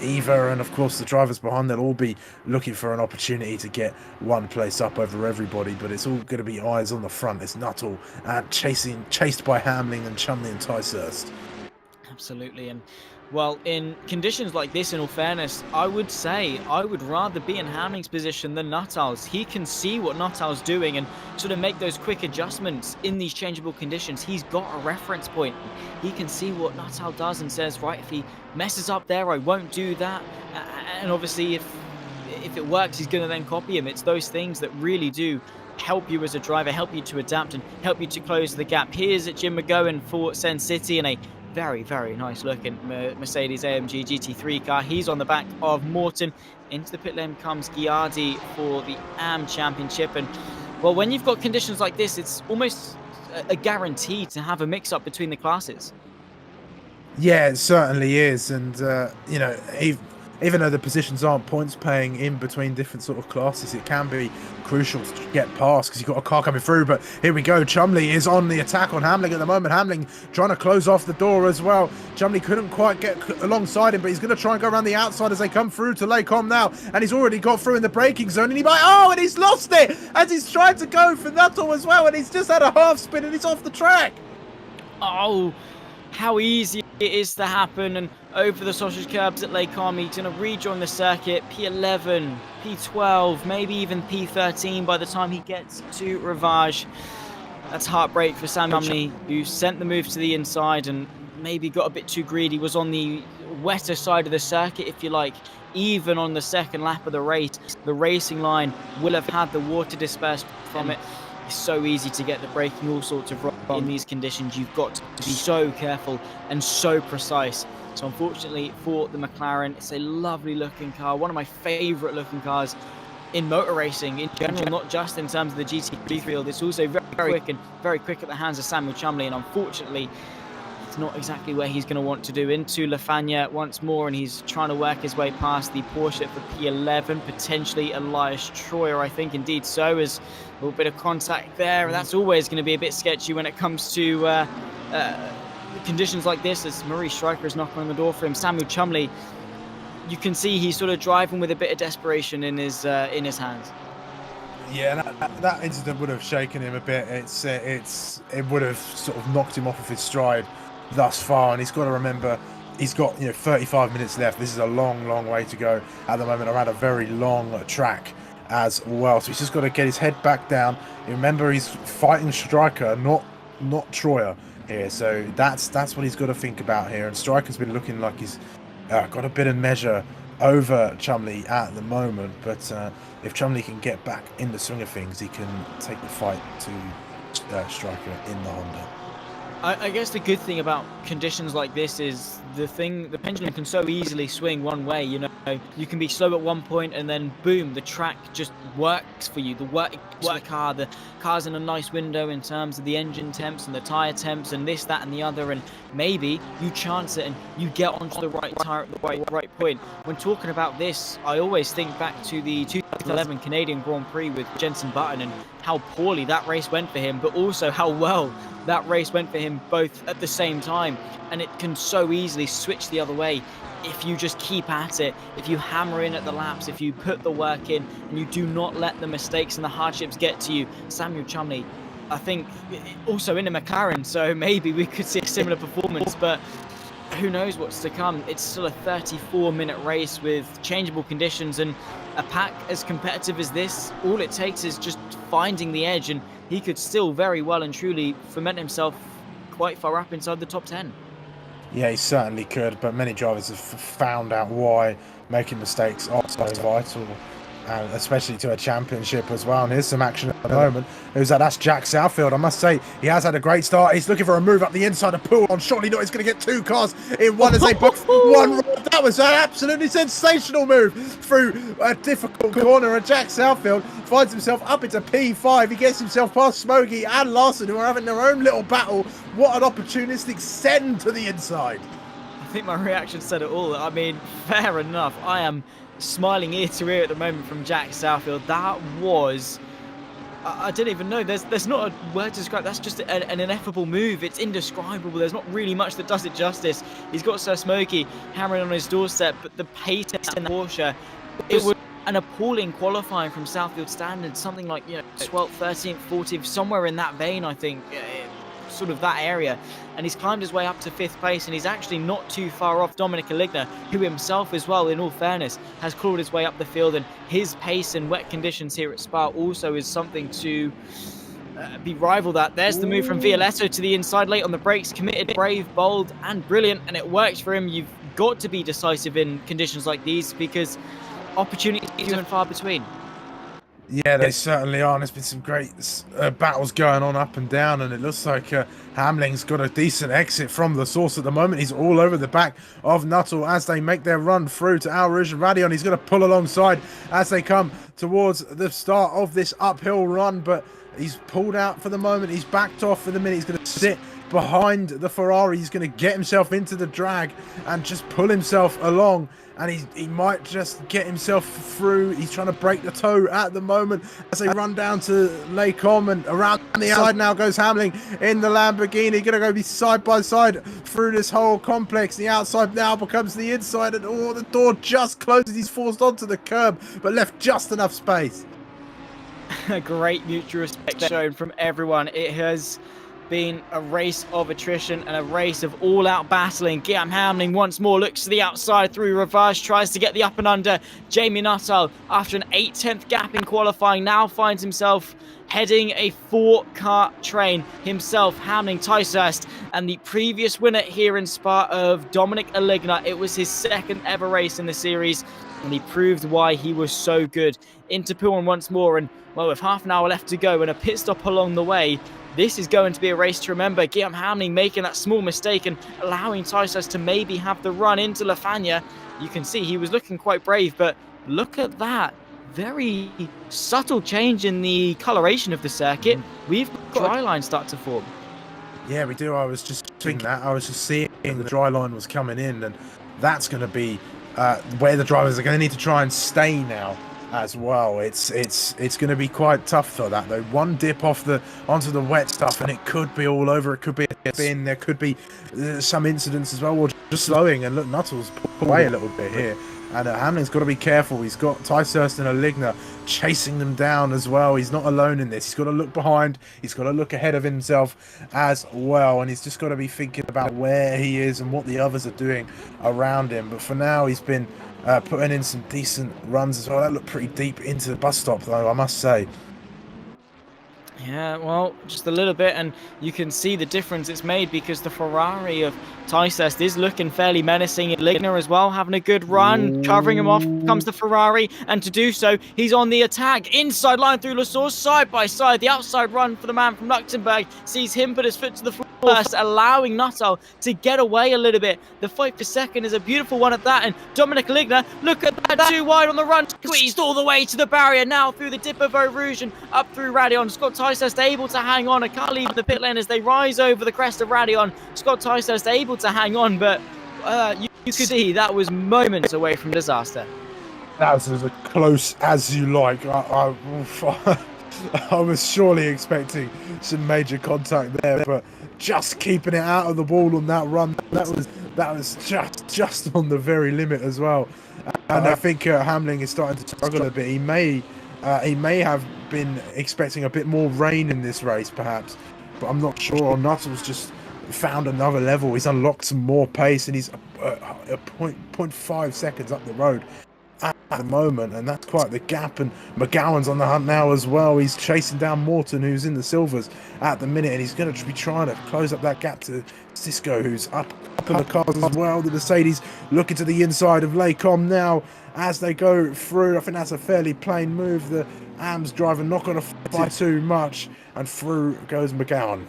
either, and of course the drivers behind, they'll all be looking for an opportunity to get one place up over everybody, but it's all going to be eyes on the front. It's Nuttall chased by Hamlin and Chumley and Ticehurst. Absolutely, and well, in conditions like this, in all fairness, I would say I would rather be in Hamlin's position than Nuttall's. He can see what Nuttall's doing and sort of make those quick adjustments in these changeable conditions. He's got a reference point. He can see what Nuttall does and says, right, if he messes up there, I won't do that. And obviously, if it works, he's going to then copy him. It's those things that really do help you as a driver, help you to adapt and help you to close the gap. Here's Jim McGowan for Sen City in a very nice looking Mercedes AMG GT3 car. He's on the back of Morton. Into the pit lane comes Ghiardi for the AM Championship. And well, when you've got conditions like this, it's almost a guarantee to have a mix-up between the classes. Yeah, it certainly is. And you know, even though the positions aren't points paying in between different sort of classes, it can be crucial to get past because you've got a car coming through. But here we go. Chumley is on the attack on Hamlin at the moment. Hamlin trying to close off the door as well. Chumley couldn't quite get alongside him, but he's going to try and go around the outside as they come through to Lake Com now. And he's already got through in the braking zone. And and he's lost it as he's trying to go for Nuttall as well. And he's just had a half spin and he's off the track. Oh, how easy it is to happen. And over the sausage curbs at Lake Com, he's going to rejoin the circuit. P11, P12, maybe even P13 by the time he gets to Rivage. That's heartbreak for Sam Chumley, who sent the move to the inside and maybe got a bit too greedy. Was on the wetter side of the circuit, if you like. Even on the second lap of the race, the racing line will have had the water dispersed from it. It's so easy to get the braking all sorts of wrong in these conditions. You've got to be so careful and so precise. So unfortunately for the McLaren, it's a lovely looking car, one of my favorite looking cars in motor racing in general, not just in terms of the GT3 field. It's also very quick at the hands of Samuel Chumley, and unfortunately it's not exactly where he's going to want to do. Into La Fagna once more, and he's trying to work his way past the Porsche for P11, potentially Elias Troyer, I think. Indeed so, as a little bit of contact there, and that's always going to be a bit sketchy when it comes to conditions like this, as Maurice Stryker is knocking on the door for him. Samuel Chumley, you can see he's sort of driving with a bit of desperation in his hands. Yeah, that incident would have shaken him a bit. It would have sort of knocked him off of his stride thus far, and he's got to remember he's got 35 minutes left. This is a long way to go at the moment around a very long track as well. So he's just got to get his head back down. Remember, he's fighting Striker, not Troyer here. So that's what he's got to think about here. And Striker's been looking like he's got a bit of measure over Chumley at the moment, but if Chumley can get back in the swing of things, he can take the fight to Striker in the Honda. I guess the good thing about conditions like this is the pendulum can so easily swing one way. You can be slow at one point and then boom, the track just works for you. The car's in a nice window in terms of the engine temps and the tire temps and this, that, and the other, and maybe you chance it and you get onto the right tire at the right point. When talking about this, I always think back to the 2011 Canadian Grand Prix with Jenson Button and how poorly that race went for him, but also how well that race went for him both at the same time. And it can so easily switch the other way if you just keep at it, if you hammer in at the laps, if you put the work in and you do not let the mistakes and the hardships get to you. Samuel Chumley, I think, also in a McLaren, so maybe we could see a similar performance, but who knows what's to come. It's still a 34-minute race with changeable conditions, and a pack as competitive as this, all it takes is just finding the edge, and he could still very well and truly ferment himself quite far up inside the top 10. Yeah, he certainly could, but many drivers have found out why making mistakes are so vital, and especially to a championship as well. And here's some action at the moment. Who's that? That's Jack Southfield. I must say, he has had a great start. He's looking for a move up the inside of Pool on. Surely not. He's going to get two cars in one as they both one. That was an absolutely sensational move through a difficult corner. And Jack Southfield finds himself up into P5. He gets himself past Smokey and Larson, who are having their own little battle. What an opportunistic send to the inside. I think my reaction said it all. I mean, fair enough. I am smiling ear to ear at the moment from Jack Southfield. That was, I don't even know, there's not a word to describe. That's just an ineffable move. It's indescribable. There's not really much that does it justice. He's got Sir Smokey hammering on his doorstep, but the pace in the Porsche, it was an appalling qualifying from Southfield standards, something like 12th, 13th, 14th, somewhere in that vein, I think, sort of that area. And he's climbed his way up to 5th place, and he's actually not too far off Dominic Aligna, who himself as well, in all fairness, has clawed his way up the field, and his pace in wet conditions here at Spa also is something to be rivaled at. There's the move from Violetto to the inside, late on the brakes, committed, brave, bold, and brilliant, and it works for him. You've got to be decisive in conditions like these because opportunities are few and far between. Yeah, they certainly are. And there's been some great battles going on up and down, and it looks like Hamlin's got a decent exit from the source at the moment. He's all over the back of Nuttall as they make their run through to Al Rouge and Radion. He's going to pull alongside as they come towards the start of this uphill run, but he's pulled out for the moment. He's backed off for the minute. He's going to sit behind the Ferrari. He's going to get himself into the drag and just pull himself along, and he might just get himself through. He's trying to break the toe at the moment as they run down to Les Combes, and around the outside now goes Hamlin in the Lamborghini. Going to go be side by side through this whole complex. The outside now becomes the inside, and the door just closes. He's forced onto the curb but left just enough space. A great mutual respect shown from everyone. It has been a race of attrition and a race of all-out battling. Guillaume Hamlin once more looks to the outside through reverse, tries to get the up and under. Jamie Nuttall, after an 8/10th gap in qualifying, now finds himself heading a 4-car train himself. Hamlin, Ticehurst, and the previous winner here in Spa of Dominic Aligna. It was his second ever race in the series, and he proved why he was so good. Into Poulon once more, and well, with half an hour left to go and a pit stop along the way, this is going to be a race to remember. Guillaume Hamlin making that small mistake and allowing Ticehurst to maybe have the run into La Fagna. You can see he was looking quite brave, but look at that. Very subtle change in the coloration of the circuit. We've got dry line start to form. Yeah, we do. I was just thinking that. I was just seeing the dry line was coming in, and that's going to be where the drivers are going to need to try and stay now as well. It's going to be quite tough for that though. One dip onto the wet stuff and it could be all over. It could be a spin. There could be some incidents as well, or just slowing. And look, Nuttall's pulled away a little bit here And Hamlin's got to be careful. He's got TSRC and Aligna chasing them down as well. He's not alone in this. He's got to look behind. He's got to look ahead of himself as well. And he's just got to be thinking about where he is and what the others are doing around him. But for now, he's been putting in some decent runs as well. That looked pretty deep into the bus stop, though, I must say. Yeah, well, just a little bit, and you can see the difference it's made because the Ferrari of TSRC is looking fairly menacing. Ligner as well, having a good run, covering him off comes the Ferrari, and to do so, he's on the attack. Inside line through Lassource, side by side. The outside run for the man from Luxembourg sees him put his foot to the floor first, allowing Nuttall to get away a little bit. The fight for second is a beautiful one at that, and Dominic Ligner, look at that, too wide on the run, squeezed all the way to the barrier, now through the dip of Eau Rouge and up through Radion. Scott TSRC able to hang on. I can't leave the pit lane as they rise over the crest of Radion. Scott TSRC able to hang on, but you could see that was moments away from disaster. That was as close as you like. I was surely expecting some major contact there, but just keeping it out of the wall on that run, that was just on the very limit as well. And I think Hamlin is starting to struggle a bit. He may have been expecting a bit more rain in this race, perhaps, but I'm not sure. Nuttall's just found another level. He's unlocked some more pace, and he's a 0.5 seconds up the road at the moment, and that's quite the gap. And McGowan's on the hunt now as well. He's chasing down Morton, who's in the silvers at the minute, and he's going to be trying to close up that gap to Cisco, who's up in the cars as well. The Mercedes looking to the inside of Lecom now as they go through. I think that's a fairly plain move. The AMS driver not going to fight too much, and through goes McGowan.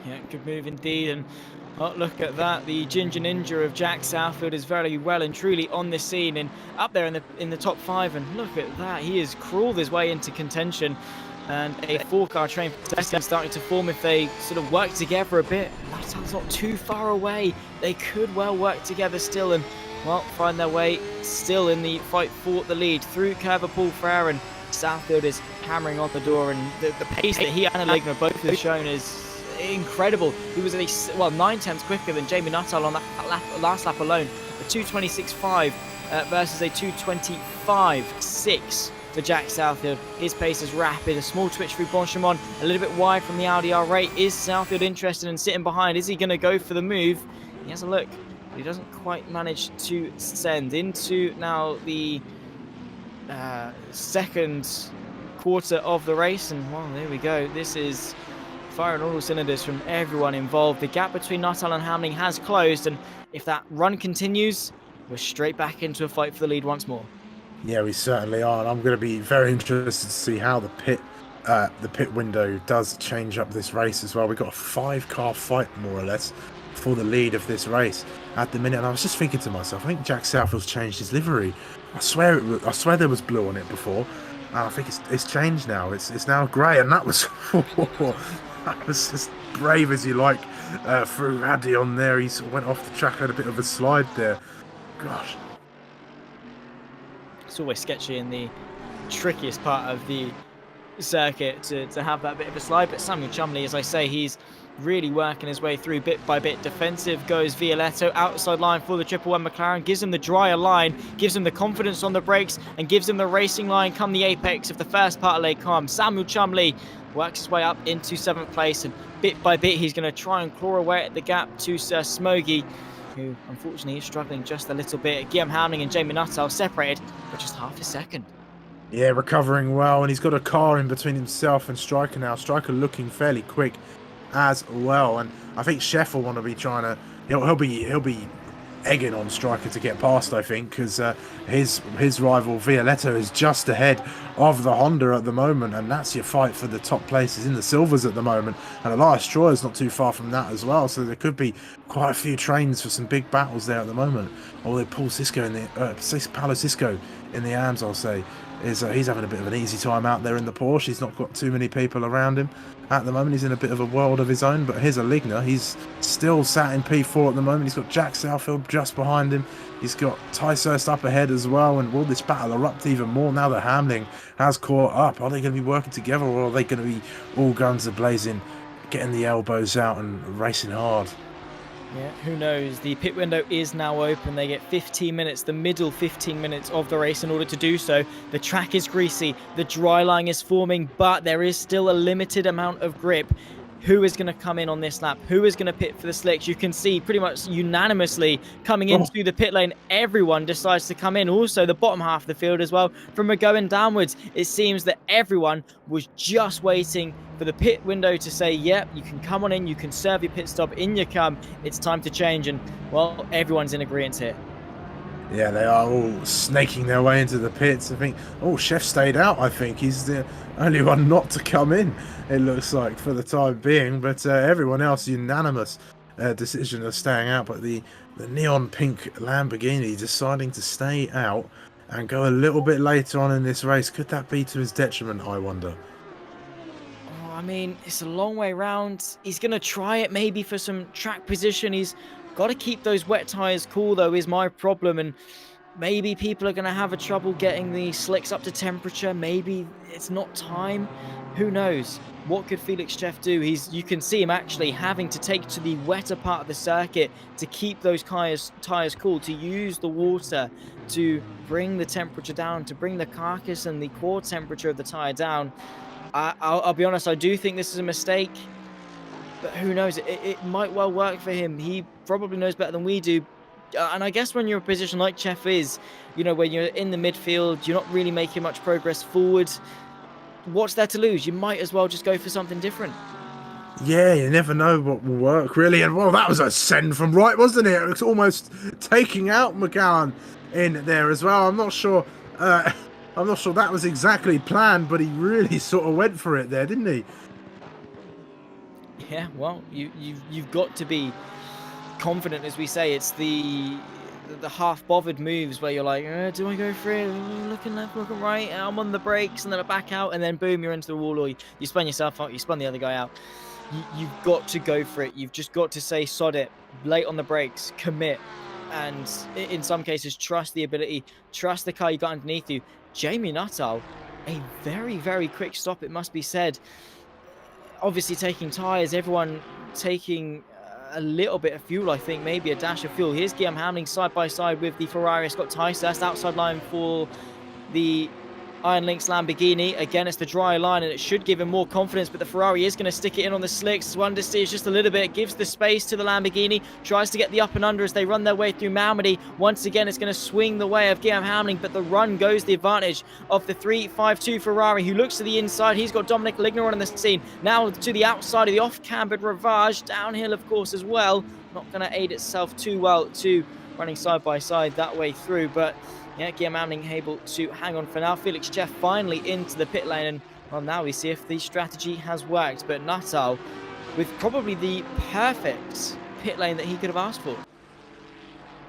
Yeah, good move indeed. And oh, look at that. The Ginger Ninja of Jack Southfield is very well and truly on the scene and up there in the top 5. And look at that. He has crawled his way into contention. And a 4-car train for starting to form if they sort of work together a bit. Nuttall's not too far away. They could well work together still and, well, find their way still in the fight for the lead through Curva Paul Frere, and Southfield is hammering on the door, and the pace that he and Aligna both have shown is incredible. He was at least 9/10 quicker than Jamie Nuttall on that last lap alone. A 2:26.5 versus a 2:25.6 for Jack Southfield. His pace is rapid. A small twitch through Bonchemont, a little bit wide from the Audi R8. Is Southfield interested in sitting behind? Is he going to go for the move? He has a look, but he doesn't quite manage to send into now the second quarter of the race. And well, there we go. This is firing all cylinders from everyone involved. The gap between Nuttall and Hamlin has closed, and if that run continues, we're straight back into a fight for the lead once more. Yeah, we certainly are, and I'm going to be very interested to see how the pit window does change up this race as well. We've got a 5-car fight, more or less, for the lead of this race at the minute. And I was just thinking to myself, I think Jack Southfield's changed his livery. I swear there was blue on it before, and I think it's changed now. It's now grey, and that was that was as brave as you like through Radion there. He went off the track, had a bit of a slide there. Gosh. It's always sketchy in the trickiest part of the circuit to have that bit of a slide, but Samuel Chumley, as I say, he's really working his way through bit by bit. Defensive goes Violetto, outside line for the Triple M McLaren, gives him the drier line, gives him the confidence on the brakes, and gives him the racing line come the apex of the first part of Les Combes. Samuel Chumley works his way up into 7th place, and bit by bit he's going to try and claw away at the gap to Sir Smoggy, who unfortunately is struggling just a little bit. Guillaume Hamling and Jamie Nuttall separated by just half a second. Yeah, recovering well, and he's got a car in between himself and Striker now. Striker looking fairly quick as well, and I think Chef will want to be trying to, he'll be egging on Striker to get past, I think, because his rival Violetto is just ahead of the Honda at the moment, and that's your fight for the top places in the silvers at the moment. And Elias Troyer's not too far from that as well, so there could be quite a few trains for some big battles there at the moment. Although Paul Cisco in the Paulo Cisco in the AMS, I'll say, is he's having a bit of an easy time out there in the Porsche. He's not got too many people around him at the moment. He's in a bit of a world of his own, but here's Aligna. He's still sat in P4 at the moment. He's got Jack Southfield just behind him. He's got TSRC up ahead as well, and will this battle erupt even more now that Hamlin has caught up? Are they going to be working together, or are they going to be all guns a blazing, getting the elbows out and racing hard? Yeah, who knows? The pit window is now open. They get 15 minutes, the middle 15 minutes of the race in order to do so. The track is greasy, the dry line is forming, but there is still a limited amount of grip. Who is going to come in on this lap? Who is going to pit for the slicks? You can see pretty much unanimously coming into the pit lane, everyone decides to come in. Also, the bottom half of the field as well, from going downwards, it seems that everyone was just waiting for the pit window to say, yep, you can come on in, you can serve your pit stop, in you come, it's time to change. And, well, everyone's in agreement here. Yeah, they are all snaking their way into the pits. I think, oh, Chef stayed out, I think. He's the only one not to come in, it looks like, for the time being. But everyone else, unanimous decision of staying out. But the neon pink Lamborghini deciding to stay out and go a little bit later on in this race. Could that be to his detriment, I wonder? Oh, I mean, it's a long way round. He's going to try it maybe for some track position. He's got to keep those wet tyres cool, though, is my problem. And maybe people are going to have a trouble getting the slicks up to temperature. Maybe it's not time. Who knows? What could Felix Chef do? You can see him actually having to take to the wetter part of the circuit to keep those tires cool, to use the water to bring the temperature down, to bring the carcass and the core temperature of the tire down. I'll be honest, I do think this is a mistake. But who knows? It might well work for him. He probably knows better than we do. And I guess when you're in a position like Chef is, you know, when you're in the midfield, you're not really making much progress forward. What's there to lose? You might as well just go for something different. Yeah, you never know what will work, really. And, well, that was a send from right, wasn't it? It was almost taking out McGowan in there as well. I'm not sure that was exactly planned, but he really sort of went for it there, didn't he? Yeah, well, you've got to be confident, as we say. It's the half-bothered moves where you're like, do I go for it? Looking left, looking right, I'm on the brakes, and then I back out, and then boom, you're into the wall, or you spun yourself out, you spun the other guy out. You've got to go for it. You've just got to say, sod it, late on the brakes, commit, and in some cases, trust the ability, trust the car you got underneath you. Jamie Nuttall, a very, very quick stop, it must be said. Obviously taking tyres, everyone taking a little bit of fuel, I think, maybe a dash of fuel. Here's Guillaume Hamling side by side with the Ferrari Scott Ticehurst, outside line for the Iron Lynx Lamborghini. Again, it's the dry line, and it should give him more confidence, but the Ferrari is going to stick it in on the slicks. One to see is just a little bit, gives the space to the Lamborghini, tries to get the up and under as they run their way through Malmedy. Once again, it's going to swing the way of Guillaume Hamling, but the run goes the advantage of the 352 Ferrari, who looks to the inside. He's got Dominic Ligner on the scene. Now to the outside of the off-cambered Ravage, downhill, of course, as well. Not going to aid itself too well to running side by side that way through, but yeah, Guillaume Hamling able to hang on for now. Felix Chef finally into the pit lane, and well, now we see if the strategy has worked. But Nuttall with probably the perfect pit lane that he could have asked for.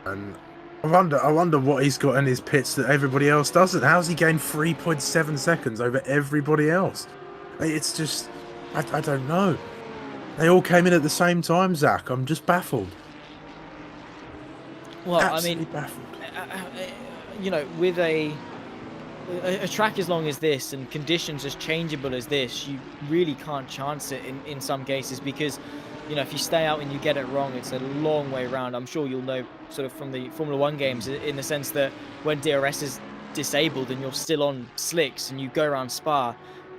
And I wonder what he's got in his pits that everybody else doesn't. How's he gained 3.7 seconds over everybody else? It's just, I don't know. They all came in at the same time, Zach. I'm just baffled. Well, Absolutely I mean, baffled. You know, with a track as long as this and conditions as changeable as this, you really can't chance it in some cases, because, you know, if you stay out and you get it wrong, it's a long way around. I'm sure you'll know sort of from the Formula 1 games, in the sense that when DRS is disabled and you're still on slicks and you go around Spa,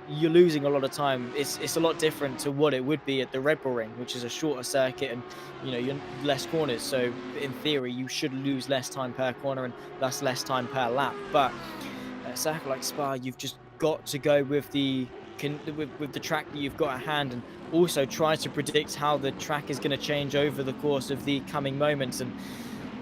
you're losing a lot of time. It's a lot different to what it would be at the Red Bull Ring, which is a shorter circuit, and you know, you're less corners, so in theory you should lose less time per corner and thus less time per lap. But a circuit like Spa, you've just got to go with the track that you've got at hand, and also try to predict how the track is going to change over the course of the coming moments. And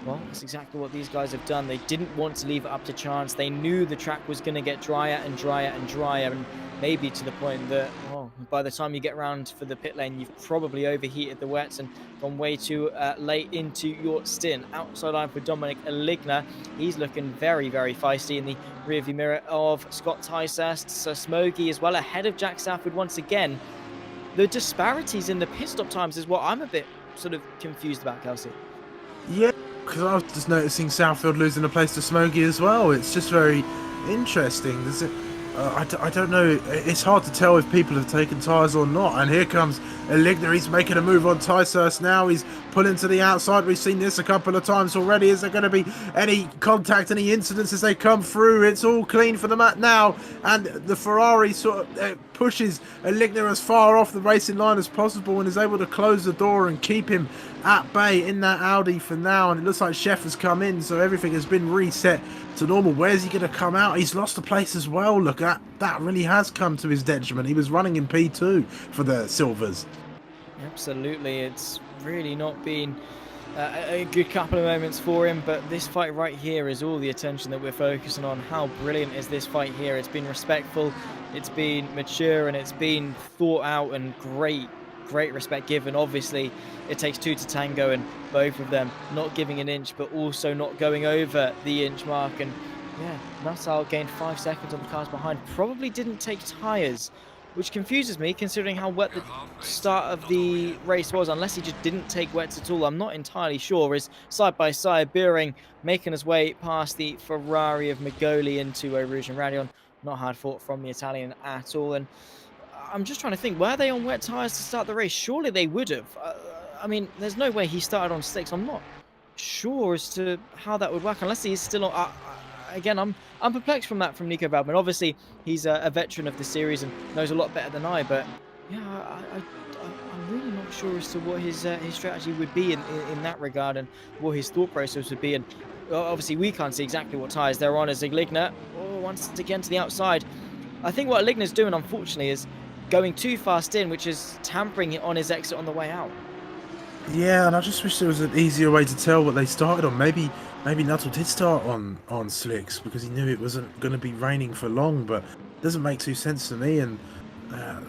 well, that's exactly what these guys have done. They didn't want to leave it up to chance. They knew the track was going to get drier and drier and drier, and maybe to the point that, well, by the time you get around for the pit lane, you've probably overheated the wets and gone way too late into your stint. Outside line for Dominic Ligner. He's looking very, very feisty in the rearview mirror of Scott Ticehurst. So Smokey as well, ahead of Jack Southwood once again. The disparities in the pit stop times is what I'm a bit sort of confused about, Kelsey. Yeah, because I was just noticing Southfield losing a place to Smokey as well. It's just very interesting. I don't know. It's hard to tell if people have taken tyres or not. And here comes Eligner. He's making a move on TSRC now. He's pulling to the outside. We've seen this a couple of times already. Is there going to be any contact, any incidents as they come through? It's all clean for the mat now. And the Ferrari sort of pushes Eligner as far off the racing line as possible and is able to close the door and keep him at bay in that Audi for now. And it looks like Chef has come in, so everything has been reset to normal. Where's he going to come out? He's lost a place as well. Look, that really has come to his detriment. He was running in P2 for the Silvers. Absolutely, it's really not been a good couple of moments for him, but this fight right here is all the attention that we're focusing on. How brilliant is this fight here? It's been respectful, it's been mature, and it's been thought out, and great respect given. Obviously, it takes two to tango, and both of them not giving an inch, but also not going over the inch mark. And yeah, Nuttall gained 5 seconds on the cars behind. Probably didn't take tyres, which confuses me considering how wet the start of the race was, unless he just didn't take wets at all. I'm not entirely sure. As side by side, Buehring making his way past the Ferrari of Magoli into Rouge and Radion. Not hard fought from the Italian at all. And I'm just trying to think, were they on wet tyres to start the race? Surely they would have. I mean, there's no way he started on slicks. I'm not sure as to how that would work, unless he's still on... Again, I'm perplexed from that from Nico Waldman. Obviously, he's a veteran of the series and knows a lot better than I, but yeah, I'm really not sure as to what his strategy would be in that regard, and what his thought process would be. And obviously, we can't see exactly what tyres they're on as Eligner, once again to the outside. I think what Eligner's doing, unfortunately, is going too fast in, which is tampering it on his exit on the way out. Yeah, and I just wish there was an easier way to tell what they started on. Maybe Nuttall did start on slicks because he knew it wasn't going to be raining for long, but it doesn't make too sense to me. And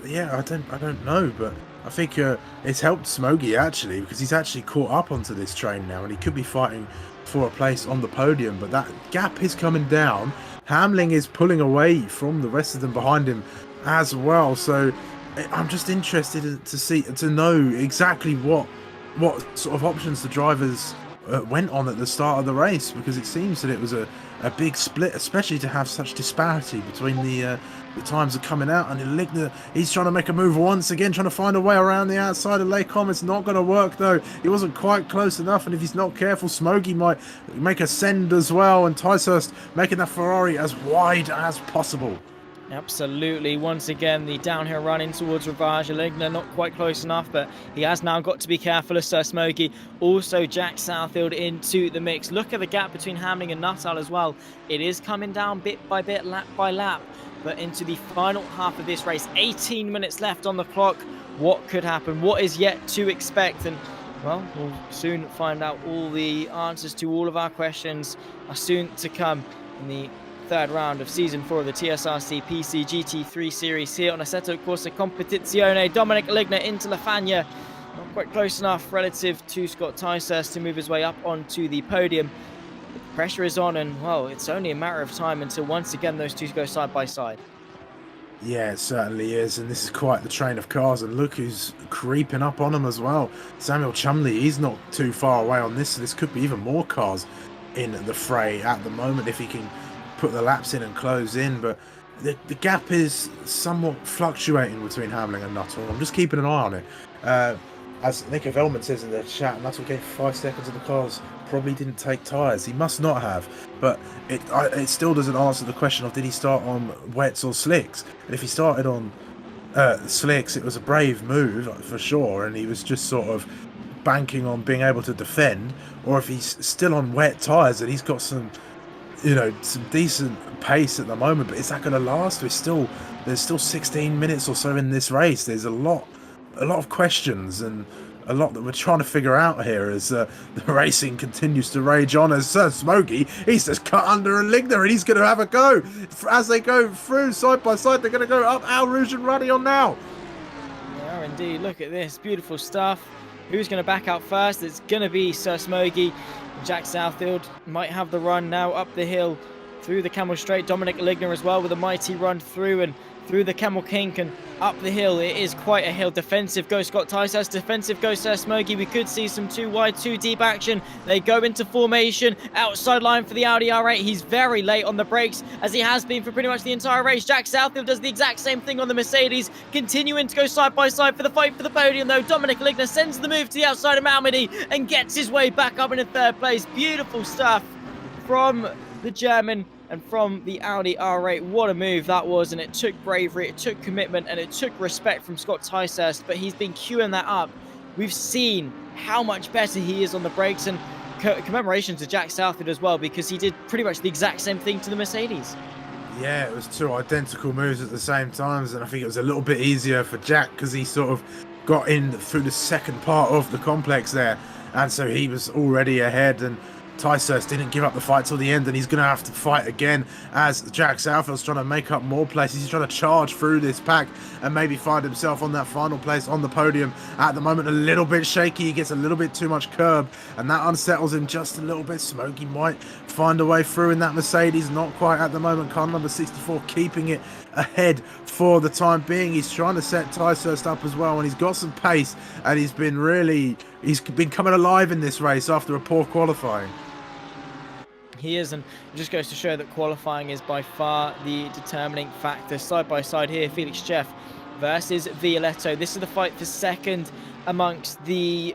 yeah, I don't know, but I think it's helped Smokey actually, because he's actually caught up onto this train now, and he could be fighting for a place on the podium. But that gap is coming down. Hamling is pulling away from the rest of them behind him as well. So I'm just interested to know exactly what sort of options the drivers went on at the start of the race, because it seems that it was a big split, especially to have such disparity between the times of coming out. And Eligner, he's trying to make a move once again, trying to find a way around the outside of Lecom. It's not going to work though. He wasn't quite close enough, and if he's not careful, Smokey might make a send as well, and TSRC making that Ferrari as wide as possible. Absolutely. Once again, the downhill run in towards Ravage. Eligner not quite close enough, but he has now got to be careful of Sir Smokey. Also, Jack Southfield into the mix. Look at the gap between Hamling and Nuttall as well. It is coming down bit by bit, lap by lap. But into the final half of this race, 18 minutes left on the clock. What could happen? What is yet to expect? And, well, we'll soon find out. All the answers to all of our questions are soon to come in the third round of Season 4 of the TSRC PC GT3 Series here on Assetto Corsa Competizione. Dominic Eligner into Lafagna. Not quite close enough relative to Scott TSRC to move his way up onto the podium. The pressure is on, and, well, it's only a matter of time until once again those two go side by side. Yeah, it certainly is, and this is quite the train of cars, and look who's creeping up on them as well. Samuel Chumley, he's not too far away on this, so this could be even more cars in the fray at the moment if he can put the laps in and close in. But the gap is somewhat fluctuating between Hamling and Nuttall. I'm just keeping an eye on it. As Nico Velman says in the chat, Nuttall gave 5 seconds of the cars, probably didn't take tyres. He must not have, but it still doesn't answer the question of did he start on wets or slicks. And if he started on slicks, it was a brave move for sure, and he was just sort of banking on being able to defend. Or if he's still on wet tyres and he's got some decent pace at the moment, but is that going to last? There's still 16 minutes or so in this race. There's a lot of questions and a lot that we're trying to figure out here as the racing continues to rage on. As Sir Smokey, he's just cut under a Eligner, and he's going to have a go as they go through side by side. They're going to go up Al Rouge and Radion now. They are indeed. Look at this beautiful stuff. Who's going to back out first? It's going to be Sir Smokey. Jack Southfield might have the run now up the hill through the Camel Straight. Dominic Eligner as well with a mighty run through, and through the Camel Kink and up the hill. It is quite a hill. Defensive goes Scott Tysas, defensive goes Smokey. We could see some too wide, too deep action. They go into formation, outside line for the Audi R8. He's very late on the brakes, as he has been for pretty much the entire race. Jack Southfield does the exact same thing on the Mercedes, continuing to go side by side for the fight for the podium, though. Dominic Ligner sends the move to the outside of Malmedy and gets his way back up into third place. Beautiful stuff from the German and from the Audi R8. What a move that was, and it took bravery, it took commitment, and it took respect from Scott Tysas, but he's been queuing that up. We've seen how much better he is on the brakes, and commemoration to Jack Southfield as well, because he did pretty much the exact same thing to the Mercedes. Yeah, it was two identical moves at the same times, and I think it was a little bit easier for Jack because he sort of got in through the second part of the complex there, and so he was already ahead, and Tysas didn't give up the fight till the end, and he's going to have to fight again as Jack Southfield's trying to make up more places. He's trying to charge through this pack and maybe find himself on that final place on the podium. At the moment, a little bit shaky. He gets a little bit too much curb, and that unsettles him just a little bit. Smokey might find a way through in that Mercedes. Not quite at the moment. Car number 64 keeping it ahead for the time being. He's trying to set Tysas up as well, and he's got some pace, and he's been coming alive in this race after a poor qualifying. He is, and it just goes to show that qualifying is by far the determining factor. Side by side here, Felix Cheff versus Violetto. This is the fight for second amongst the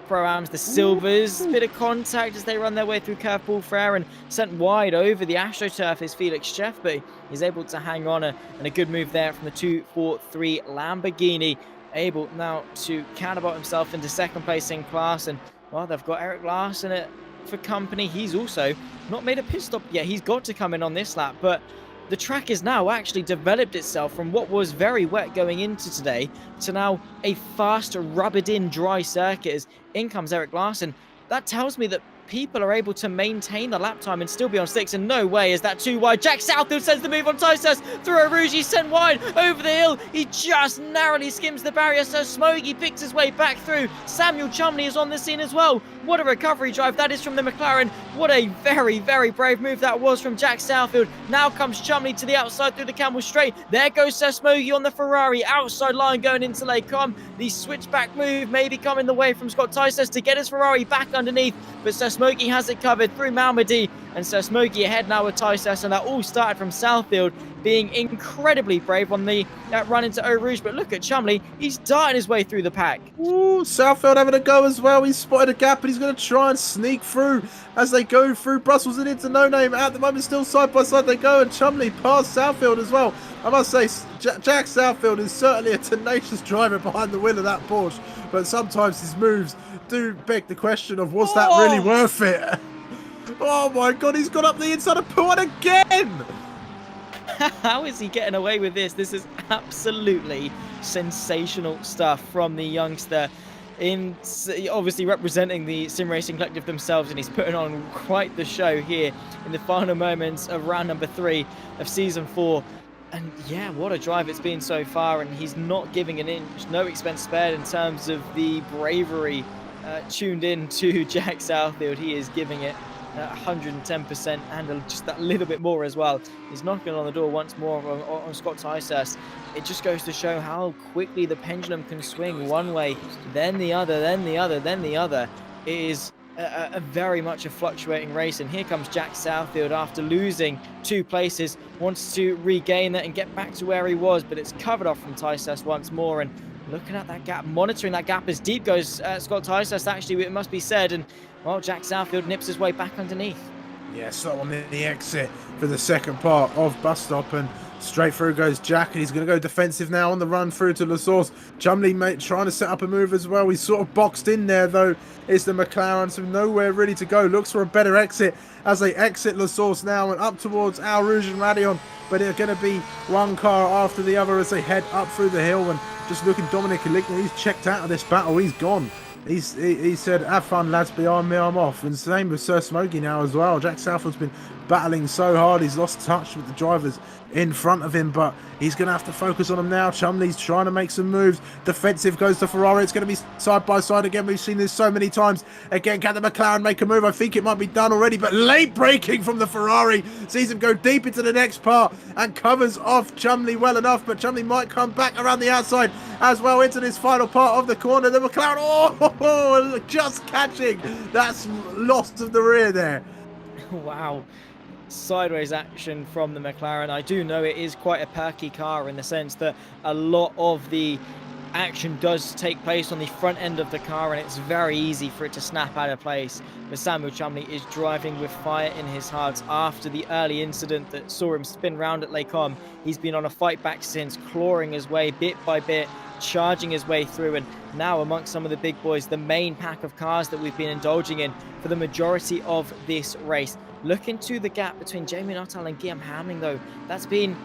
Pro-Ams, the Silvers. Bit of contact as they run their way through curveball for air, and sent wide over the AstroTurf is Felix Cheff, but he's able to hang on, and a good move there from the 243 Lamborghini. Able now to catapult himself into second place in class, and well, they've got Eric Larson at for company. He's also not made a pit stop yet. He's got to come in on this lap, but the track has now actually developed itself from what was very wet going into today to now a fast, rubbered in dry circuit as in comes Eric Larson. That tells me that people are able to maintain the lap time and still be on slicks, and no way is that too wide. Jack Southfield sends the move on Tysas through a Rouge. He's sent wide over the hill. He just narrowly skims the barrier, so Smokey picks his way back through. Samuel Chumley is on the scene as well. What a recovery drive that is from the McLaren. What a very, very brave move that was from Jack Southfield. Now comes Chumley to the outside through the Camel Straight. There goes Sir Smokey on the Ferrari. Outside line going into Lake Com. The switchback move may be coming the way from Scott Tysas to get his Ferrari back underneath, but Sir Smokey has it covered through Malmedy, and Sir Smokey ahead now with Tysas, and that all started from Southfield being incredibly brave on the run into Eau Rouge. But look at Chumley, he's darting his way through the pack. Ooh, Southfield having a go as well. He's spotted a gap, and he's going to try and sneak through as they go through Brussels and into No Name. At the moment, still side by side they go, and Chumley past Southfield as well. I must say, Jack Southfield is certainly a tenacious driver behind the wheel of that Porsche, but sometimes his moves do beg the question of, was that really worth it? Oh my god, he's got up the inside of P1 again! How is he getting away with this? This is absolutely sensational stuff from the youngster, in obviously representing the Sim Racing Collective themselves, and he's putting on quite the show here in the final moments of round number 3 of season 4. And yeah, what a drive it's been so far, and he's not giving an inch, no expense spared in terms of the bravery tuned in to Jack Southfield. He is giving it 110% and just that little bit more as well. He's knocking on the door once more on Scott Tysas. It just goes to show how quickly the pendulum can swing one way, then the other, then the other, then the other. It is a very much a fluctuating race, and here comes Jack Southfield after losing 2 places, wants to regain that and get back to where he was, but it's covered off from Tysas once more, and looking at that gap, monitoring that gap as deep goes Scott Tysas, actually, it must be said, and well, Jack Southfield nips his way back underneath. Yeah, so on the exit for the second part of bus stop, and straight through goes Jack, and he's going to go defensive now on the run through to La Source. Chumley, mate, trying to set up a move as well. He's sort of boxed in there, though, is the McLaren, so nowhere really to go. Looks for a better exit as they exit La Source now and up towards Eau Rouge and Radion, but they're going to be one car after the other as they head up through the hill, and just looking, Dominic Ligner, he's checked out of this battle. He's gone. he said, "Have fun, lads. Behind me, I'm off." And same with Sir Smokey now as well. Jack Southwood's been battling so hard. He's lost touch with the drivers in front of him, but he's going to have to focus on them now. Chumley's trying to make some moves. Defensive goes to Ferrari. It's going to be side by side again. We've seen this so many times. Again, can the McLaren make a move? I think it might be done already, but late braking from the Ferrari sees him go deep into the next part and covers off Chumley well enough, but Chumley might come back around the outside as well into this final part of the corner. The McLaren, just catching that loss of the rear there. Wow. Sideways action from the McLaren. I do know it is quite a perky car in the sense that a lot of the action does take place on the front end of the car, and it's very easy for it to snap out of place. But Samuel Chumley is driving with fire in his heart after the early incident that saw him spin round at Les Combes. He's been on a fight back since, clawing his way bit by bit, charging his way through, and now amongst some of the big boys, the main pack of cars that we've been indulging in for the majority of this race. Look into the gap between Jamie Nuttall and Guillaume Hamling, though. That's been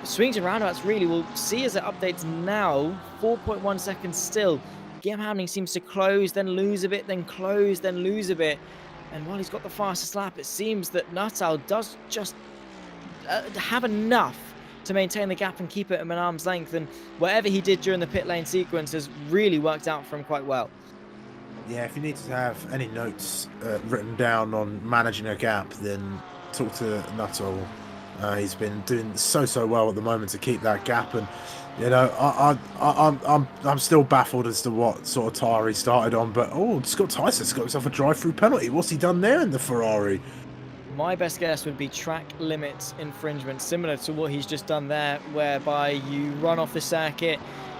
swings and roundabouts, really. We'll see as it updates now. 4.1 seconds still. Guillaume Hamling seems to close, then lose a bit, then close, then lose a bit. And while he's got the fastest lap, it seems that Nuttall does just have enough to maintain the gap and keep it at an arm's length. And whatever he did during the pit lane sequence has really worked out for him quite well. Yeah, if you need to have any notes written down on managing a gap, then talk to Nuttall. He's been doing so well at the moment to keep that gap, and you know, I'm still baffled as to what sort of tyre he started on. But Scott Tyson's got himself a drive-through penalty. What's he done there in the Ferrari? My best guess would be track limits infringement, similar to what he's just done there, whereby you run off the circuit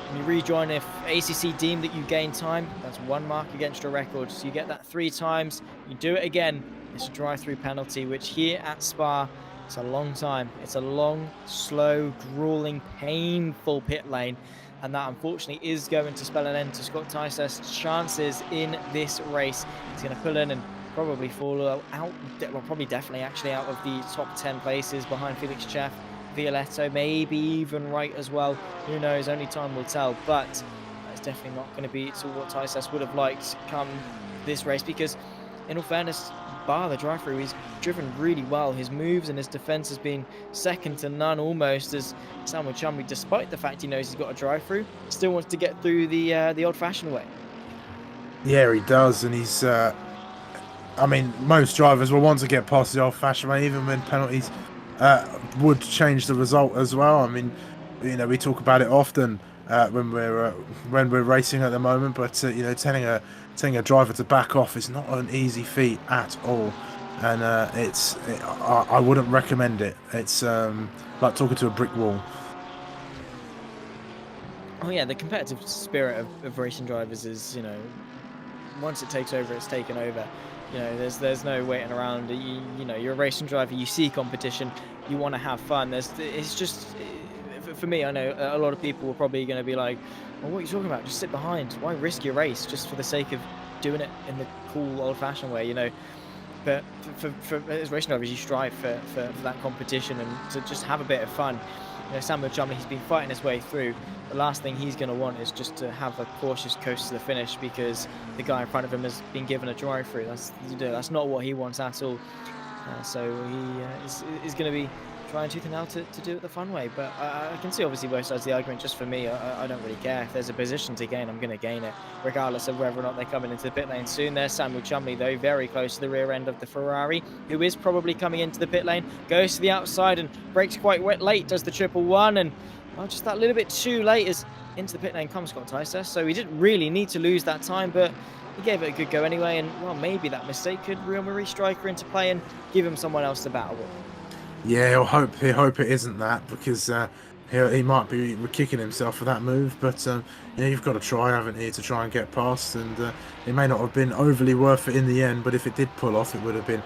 and you rejoin. If ACC deem that you gain time, that's 1 mark against your record. So you get that 3 times. You do it again, it's a drive-through penalty, which here at Spa, it's a long time. It's a long, slow, grueling, painful pit lane. And that, unfortunately, is going to spell an end to Scott Tyson's chances in this race. He's going to pull in and probably fall out, well, probably definitely actually out of the top 10 places behind Felix Cheff, Violetto, maybe even Wright as well. Who knows? Only time will tell. But it's definitely not going to be to what Tyson would have liked come this race, because, in all fairness, bar the drive-through, he's driven really well. His moves and his defense has been second to none almost, as Samuel Chumley, despite the fact he knows he's got a drive-through, still wants to get through the old-fashioned way. Yeah, he does, and he's I mean, most drivers will want to get past the old-fashioned way, even when penalties would change the result as well. I mean, you know, we talk about it often when we're racing at the moment, but you know, telling a driver to back off is not an easy feat at all, and I wouldn't recommend it. It's like talking to a brick wall. Oh yeah, the competitive spirit of racing drivers is, you know, once it takes over, it's taken over. You know, there's no waiting around. You know, you're a racing driver, you see competition, you want to have fun. It's just, for me, I know a lot of people are probably going to be like, well, what are you talking about? Just sit behind. Why risk your race just for the sake of doing it in the cool old-fashioned way, you know? But for as racing drivers, you strive for that competition and to just have a bit of fun. You know, Samuel Chumley, he's been fighting his way through. The last thing he's going to want is just to have a cautious coast to the finish because the guy in front of him has been given a drive-through. That's not what he wants at all. So he is going to be trying tooth and nail to do it the fun way. But I can see obviously both sides of the argument. Just for me, I don't really care. If there's a position to gain, I'm going to gain it, regardless of whether or not they're coming into the pit lane soon. There's Samuel Chumley, though, very close to the rear end of the Ferrari, who is probably coming into the pit lane, goes to the outside and brakes quite late, does the 111, and just that little bit too late as into the pit lane comes Scott Tyson. So he didn't really need to lose that time, but he gave it a good go anyway, and well, maybe that mistake could reel Marie Striker into play and give him someone else to battle with. Yeah, he'll hope it isn't that, because he might be kicking himself for that move. But you know, you've got to try, haven't you, to try and get past, and it may not have been overly worth it in the end. But if it did pull off, it would have been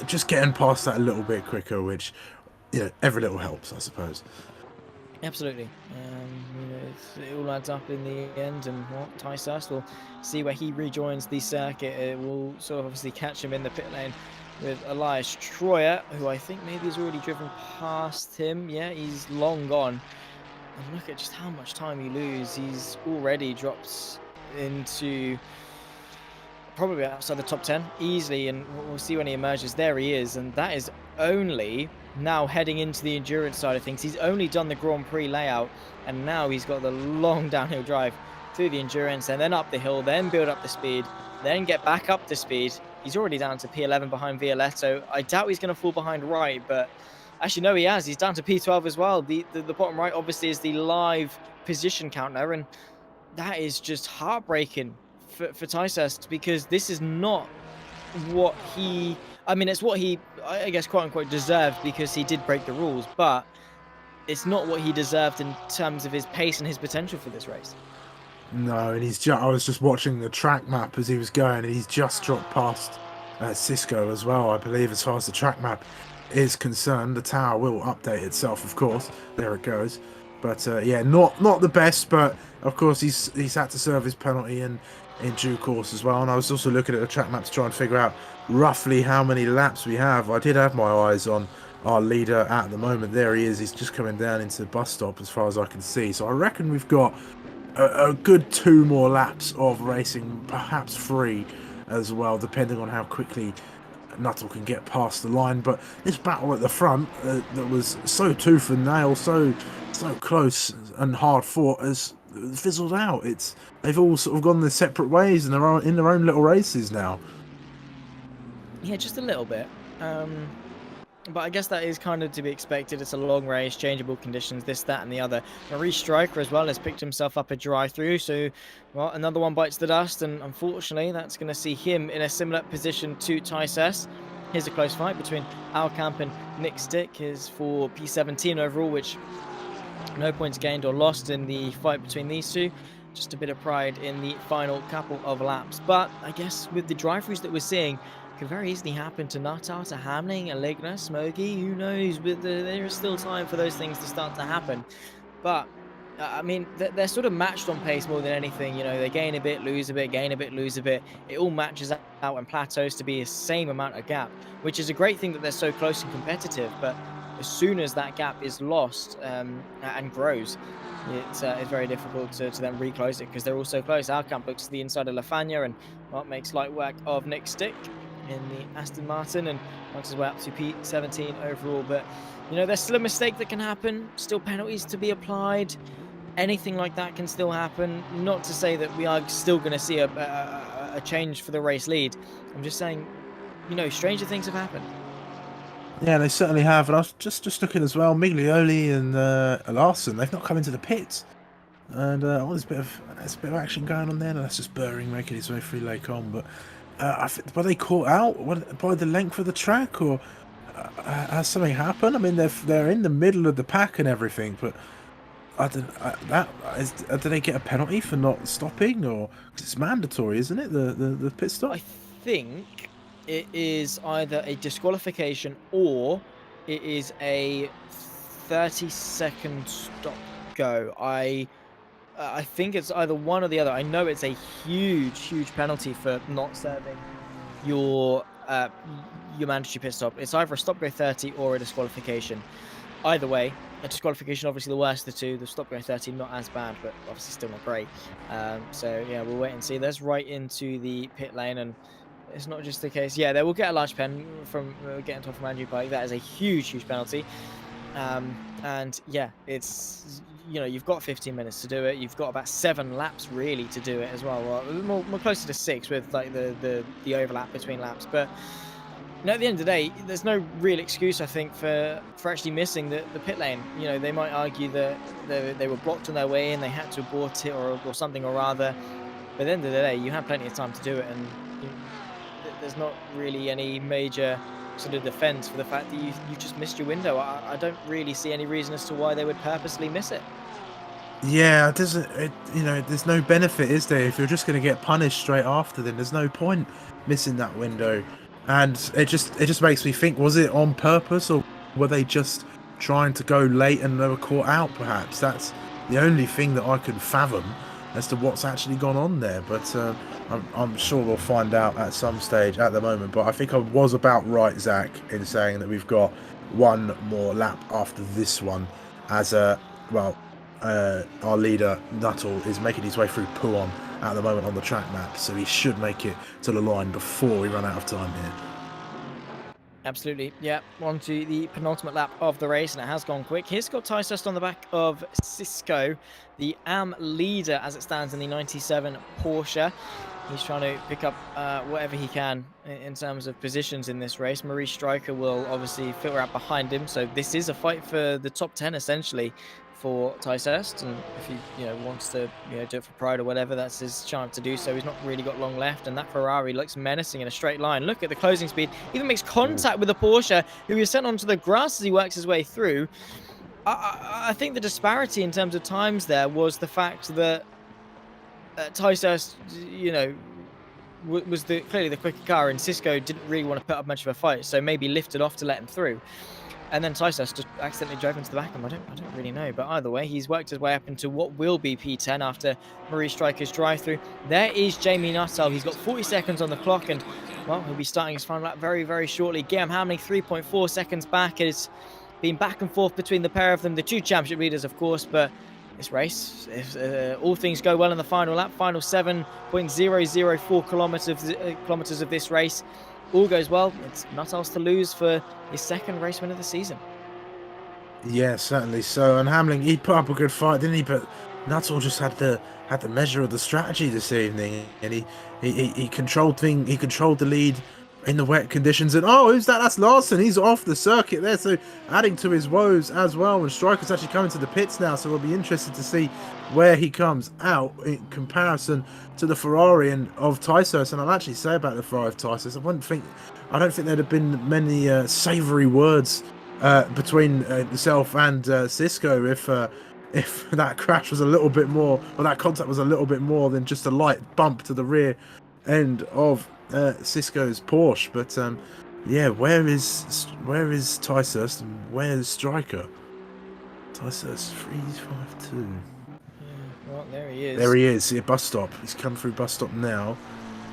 just getting past that a little bit quicker, which, you know, every little helps, I suppose. Absolutely. You know, it all adds up in the end, and Tyson will see where he rejoins the circuit. It will sort of obviously catch him in the pit lane with Elias Troyer, who I think maybe has already driven past him. Yeah, he's long gone. And look at just how much time you lose. He's already dropped into probably outside the top 10 easily, and we'll see when he emerges. There he is, and that is only now heading into the endurance side of things. He's only done the Grand Prix layout, and now he's got the long downhill drive through the endurance and then up the hill, then build up the speed, then get back up to speed. He's already down to P11 behind Violetto. I doubt he's going to fall behind Wright, but actually no, he has. He's down to P12 as well. The bottom right obviously is the live position counter, and that is just heartbreaking for Ticehurst, because this is not what he, I mean, it's what he, I guess, quote unquote, deserved, because he did break the rules, but it's not what he deserved in terms of his pace and his potential for this race. No, and I was just watching the track map as he was going, and he's just dropped past Cisco as well, I believe, as far as the track map is concerned. The tower will update itself, of course. There it goes. But yeah, not the best, but of course he's had to serve his penalty in due course as well. And I was also looking at the track map to try and figure out roughly how many laps we have. I did have my eyes on our leader at the moment. There he is. He's just coming down into the bus stop as far as I can see. So I reckon we've got a good 2 more laps of racing, perhaps 3 as well, depending on how quickly Nuttall can get past the line. But this battle at the front that was so tooth and nail, so close and hard fought, has fizzled out. They've all sort of gone their separate ways, and they're in their own little races now. Yeah, just a little bit. But I guess that is kind of to be expected. It's a long race, changeable conditions, this, that, and the other. Maurice Stryker as well has picked himself up a drive-through, so, well, another one bites the dust, and unfortunately that's going to see him in a similar position to Ticehurst. Here's a close fight between Al Camp and Nick Stick. Is for P17 overall, which no points gained or lost in the fight between these two. Just a bit of pride in the final couple of laps. But I guess with the drive-throughs that we're seeing, could very easily happen to Nuttall, to Hamling, Aligna, Smokey, who knows, but there is still time for those things to start to happen. But I mean, they're sort of matched on pace more than anything. You know, they gain a bit, lose a bit, gain a bit, lose a bit. It all matches out and plateaus to be the same amount of gap, which is a great thing that they're so close and competitive. But as soon as that gap is lost and grows, it's very difficult to then reclose it, because they're all so close. Alcamp looks to the inside of Lafagna and, well, makes light work of Nick Stick in the Aston Martin, and wants his way up to P17 overall. But, you know, there's still a mistake that can happen, still penalties to be applied. Anything like that can still happen. Not to say that we are still going to see a change for the race lead. I'm just saying, you know, stranger things have happened. Yeah, they certainly have. And I was just looking as well, Miglioli and Larson, they've not come into the pits. And there's a bit of action going on there. And that's just Burring making his way through Lake On. But were they caught out by the length of the track, or has something happened? I mean, they're in the middle of the pack and everything, but do they get a penalty for not stopping, or 'cause it's mandatory, isn't it? The pit stop. I think it is either a disqualification or it is a 30-second stop go. I think it's either one or the other. I know it's a huge penalty for not serving your mandatory pit stop. It's either a stop go 30 or a disqualification. Either way, a disqualification obviously the worst of the two. The stop go 30 not as bad, but obviously still not great. So yeah, we'll wait and see. That's right into the pit lane, and it's not just the case. Yeah, they will get a large pen from getting top from Andrew Pike. That is a huge penalty. And yeah, it's, you know, you've got 15 minutes to do it. You've got about 7 laps really to do it as well. Well, more closer to 6 with like the overlap between laps. But you know, at the end of the day, there's no real excuse, I think, for actually missing the pit lane. You know, they might argue that they were blocked on their way in, they had to abort it or something or other. But at the end of the day, you had plenty of time to do it, and there's not really any major sort of defense for the fact that you just missed your window. I don't really see any reason as to why they would purposely miss it. Yeah, there's no benefit, is there? If you're just going to get punished straight after, then there's no point missing that window. And it just makes me think, was it on purpose, or were they just trying to go late and they were caught out, perhaps? That's the only thing that I can fathom as to what's actually gone on there. But I'm sure we'll find out at some stage at the moment. But I think I was about right, Zach, in saying that we've got one more lap after this one, as our leader Nuttall is making his way through Pouon at the moment on the track map, so he should make it to the line before we run out of time here. Absolutely, yeah. On to the penultimate lap of the race, and it has gone quick. Here's Scott Tysest on the back of Cisco, the AM leader as it stands in the 97 Porsche. He's trying to pick up whatever he can in terms of positions in this race. Maurice Stryker will obviously filter out behind him, so this is a fight for the top 10 essentially for Tysest, and if he wants to do it for pride or whatever, that's his chance to do so. He's not really got long left, and that Ferrari looks menacing in a straight line. Look at the closing speed, even makes contact with the Porsche, who is sent onto the grass as he works his way through. I think the disparity in terms of times there was the fact that Tysest, was clearly the quicker car, and Cisco didn't really want to put up much of a fight, so maybe lifted off to let him through. And then Tysest just accidentally drove into the back of him. I don't really know. But either way, he's worked his way up into what will be P10 after Maurice Stryker's drive-through. There is Jamie Nuttall. He's got 40 seconds on the clock, and, well, he'll be starting his final lap very, very shortly. Guillaume Hamlin, 3.4 seconds back. It's been back and forth between the pair of them, the two championship leaders, of course, but this race, if all things go well in the final lap, final 7.004 kilometers of this race, all goes well, it's Nuttall's to lose for his second race win of the season. Yeah, certainly so. And Hamlin, he put up a good fight, didn't he? But Nuttall just had the measure of the strategy this evening, and he controlled the lead in the wet conditions. And oh, who's that? That's Larson. He's off the circuit there, so adding to his woes as well. And Stryker's actually coming to the pits now, so we'll be interested to see where he comes out in comparison to the Ferrari and of Tysest. And I'll actually say about the Ferrari of Tysest, I don't think there'd have been many savoury words between himself and Cisco if that crash was a little bit more, or that contact was a little bit more than just a light bump to the rear end of Cisco's Porsche. But yeah, where is Tysest and where's Stryker? Tysest 352. Well, there he is. There he is. Yeah, bus stop. He's come through bus stop now.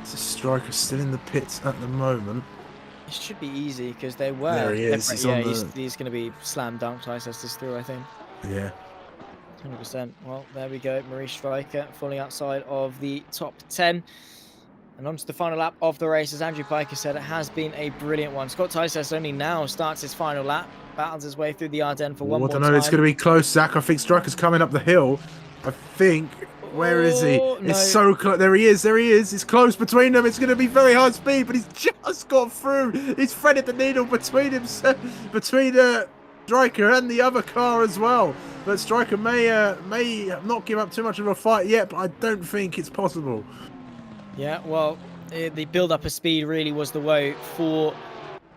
So Stryker's still in the pits at the moment. It should be easy because they were. There he is. He's going to be slam dunk. Tysest is through, I think. Yeah. 100%. Well, there we go. Maurice Stryker falling outside of the top 10. And on to the final lap of the race. As Andrew Piker said, it has been a brilliant one. Scott Tysest only now starts his final lap. Battles his way through the Ardennes for one more time. It's going to be close, Zach. I think Stryker's coming up the hill. I think. Where is he? No. It's so close. There he is. It's close between them. It's going to be very high speed, but he's just got through. He's threaded the needle between Stryker and the other car as well. But Stryker may not give up too much of a fight yet, but I don't think it's possible. Yeah, well, the build-up of speed really was the woe for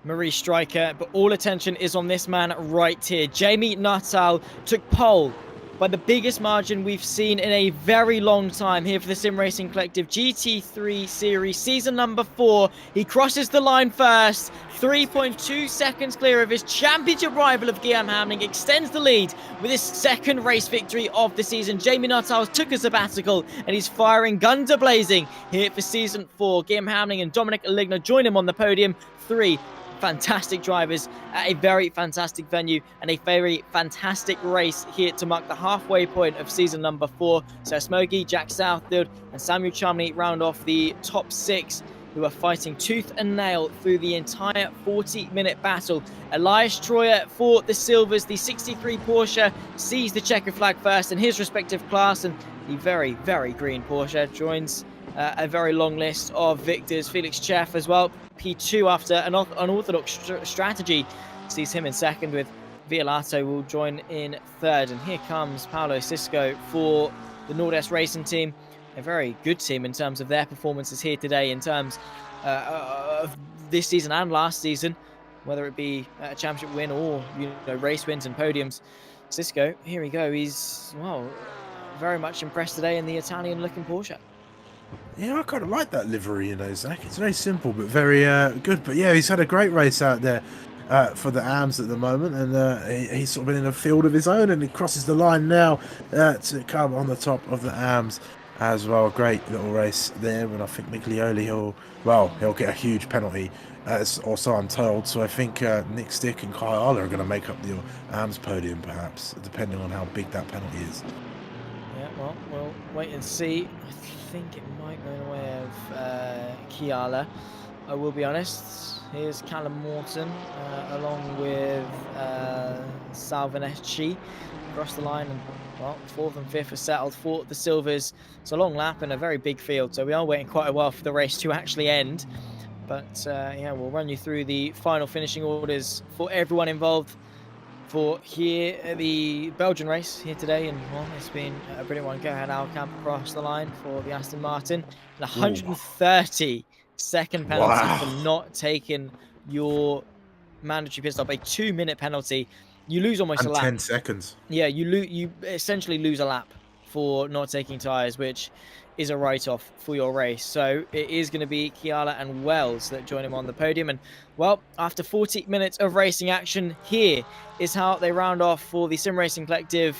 Maurice Stryker, but all attention is on this man right here. Jamie Nuttall took pole by the biggest margin we've seen in a very long time here for the Sim Racing Collective GT3 Series, season number 4. He crosses the line first, 3.2 seconds clear of his championship rival of Guillaume Hamlin, extends the lead with his second race victory of the season. Jamie Nuttall took a sabbatical and he's firing guns a-blazing here for season 4. Guillaume Hamlin and Dominic Aligna join him on the podium. 3 fantastic drivers at a very fantastic venue and a very fantastic race here to mark the halfway point of season number 4. So Smokey, Jack Southfield and Samuel Chumley round off the top 6 who are fighting tooth and nail through the entire 40-minute battle. Elias Troyer for the Silvers, the 63 Porsche, sees the checker flag first in his respective class, and the very, very green Porsche joins a very long list of victors. Felix Cheff as well, P2 after an unorthodox strategy, sees him in second, with Violato will join in third. And here comes Paolo Cisco for the Nord-Est Racing Team, a very good team in terms of their performances here today, in terms of this season and last season, whether it be a championship win or race wins and podiums. Cisco, here we go. He's, well, very much impressed today in the Italian-looking Porsche. Yeah, I kind of like that livery, Zach. It's very simple, but very good. But yeah, he's had a great race out there for the AMS at the moment, and he's sort of been in a field of his own, and he crosses the line now to come on the top of the AMS as well. Great little race there, and I think Miglioli, he'll get a huge penalty, or so I'm told. So I think Nick Stick and Kyle are going to make up the AMS podium, perhaps, depending on how big that penalty is. Yeah, well, we'll wait and see. I think it might go in the way of Kiala. I will be honest. Here's Callum Morton along with Salvaneschi across the line. And, well, fourth and fifth are settled for the Silvers. It's a long lap and a very big field, so we are waiting quite a while for the race to actually end. But yeah, we'll run you through the final finishing orders for everyone involved for here the Belgian race here today. And well, it's been a brilliant one. Go ahead, Alcamp across the line for the Aston Martin. And 130-second penalty for not taking your mandatory pit stop, a 2-minute penalty. You lose almost a lap. 10 seconds. Yeah, you essentially lose a lap for not taking tyres, which is a write-off for your race. So it is going to be Kiala and Wells that join him on the podium. And, well, after 40 minutes of racing action, here is how they round off for the Sim Racing Collective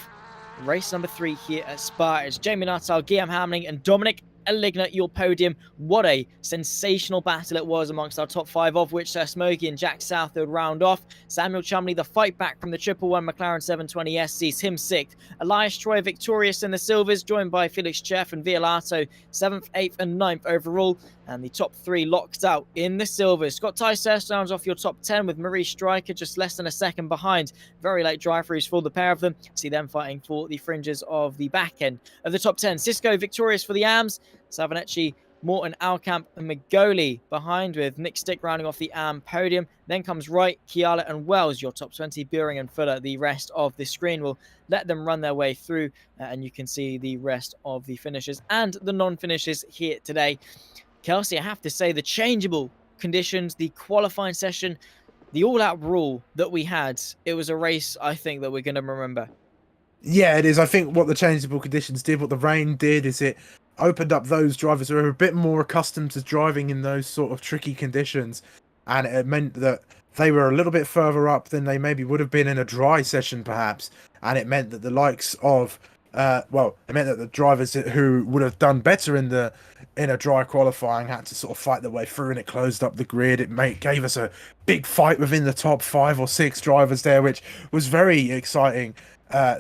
race number 3 here at Spa. It's Jamie Nuttall, Guillaume Hamling, and Dominic Eligner, your podium. What a sensational battle it was amongst our top 5, of which Sir Smokey and Jack Southfield round off. Samuel Chumley, the fight back from the 111 McLaren 720S, sees him 6th. Elias Troy victorious in the Silvers, joined by Felix Cheff and Violato 7th, 8th and 9th overall. And the top 3 locked out in the Silvers. Scott Tyser rounds off your top 10 with Marie Stryker just less than a second behind. Very late drive-throughs for the pair of them. See them fighting for the fringes of the back end of the top 10. Cisco victorious for the AMs. Savanecci, Morton, Alcamp and Magoli behind, with Nick Stick rounding off the AM podium. Then comes Wright, Kiala and Wells, your top 20, Buring and Fuller. The rest of the screen will let them run their way through and you can see the rest of the finishers and the non-finishers here today. Kelsey, I have to say, the changeable conditions, the qualifying session, the all-out rule that we had, it was a race, I think, that we're going to remember. Yeah, it is. I think what the changeable conditions did, what the rain did, is it opened up those drivers who are a bit more accustomed to driving in those sort of tricky conditions. And it meant that they were a little bit further up than they maybe would have been in a dry session, perhaps. And it meant that the likes of it meant that the drivers who would have done better in a dry qualifying had to sort of fight their way through, and it closed up the grid. It gave us a big fight within the top 5 or 6 drivers there, which was very exciting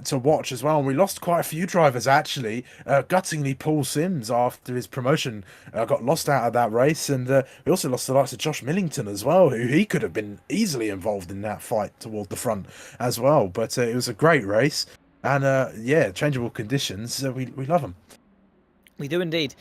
to watch as well. And we lost quite a few drivers, actually. Guttingly, Paul Sims, after his promotion, got lost out of that race. And we also lost the likes of Josh Millington as well, who he could have been easily involved in that fight toward the front as well. But it was a great race. And yeah, changeable conditions, we love them. We do indeed.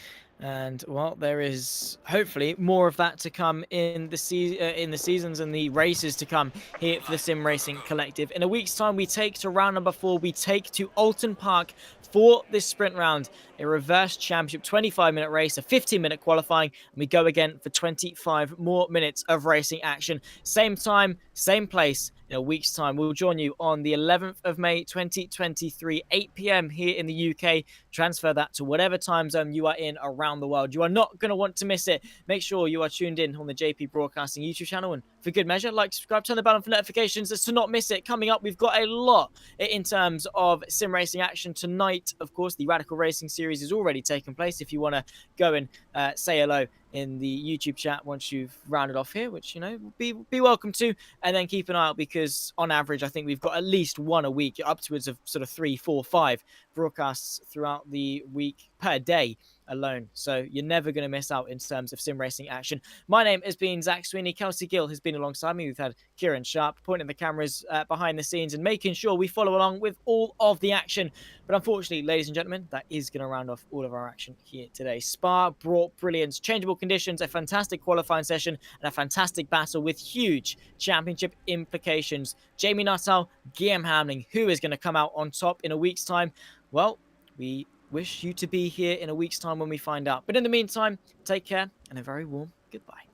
And, well, there is hopefully more of that to come in the seasons and the races to come here for the Sim Racing Collective. In a week's time, we take to round number 4. We take to Alton Park for this sprint round, a reverse championship 25-minute race, a 15-minute qualifying, and we go again for 25 more minutes of racing action. Same time, same place. In a week's time, we'll join you on the 11th of May 2023, 8 p.m. here in the UK. Transfer that to whatever time zone you are in around the world. You are not going to want to miss it. Make sure you are tuned in on the JP Broadcasting YouTube channel, and for good measure, like, subscribe, turn the bell on for notifications as to not miss it. Coming up, we've got a lot in terms of sim racing action tonight. Of course, the Radical Racing Series is already taking place. If you want to go and say hello in the YouTube chat once you've rounded off here, which, you know, be welcome to, and then keep an eye out, because on average I think we've got at least one a week, upwards of sort of 3, 4, 5 broadcasts throughout the week per day alone. So you're never going to miss out in terms of sim racing action. My name has been Zach Sweeney. Kelsey Gill has been alongside me. We've had Kieran Sharp pointing the cameras behind the scenes and making sure we follow along with all of the action. But unfortunately, ladies and gentlemen, that is going to round off all of our action here today. Spa brought brilliance, changeable conditions, a fantastic qualifying session, and a fantastic battle with huge championship implications. Jamie Nuttall, Guillaume Hamling, who is going to come out on top in a week's time? Well, we wish you to be here in a week's time when we find out. But in the meantime, take care and a very warm goodbye.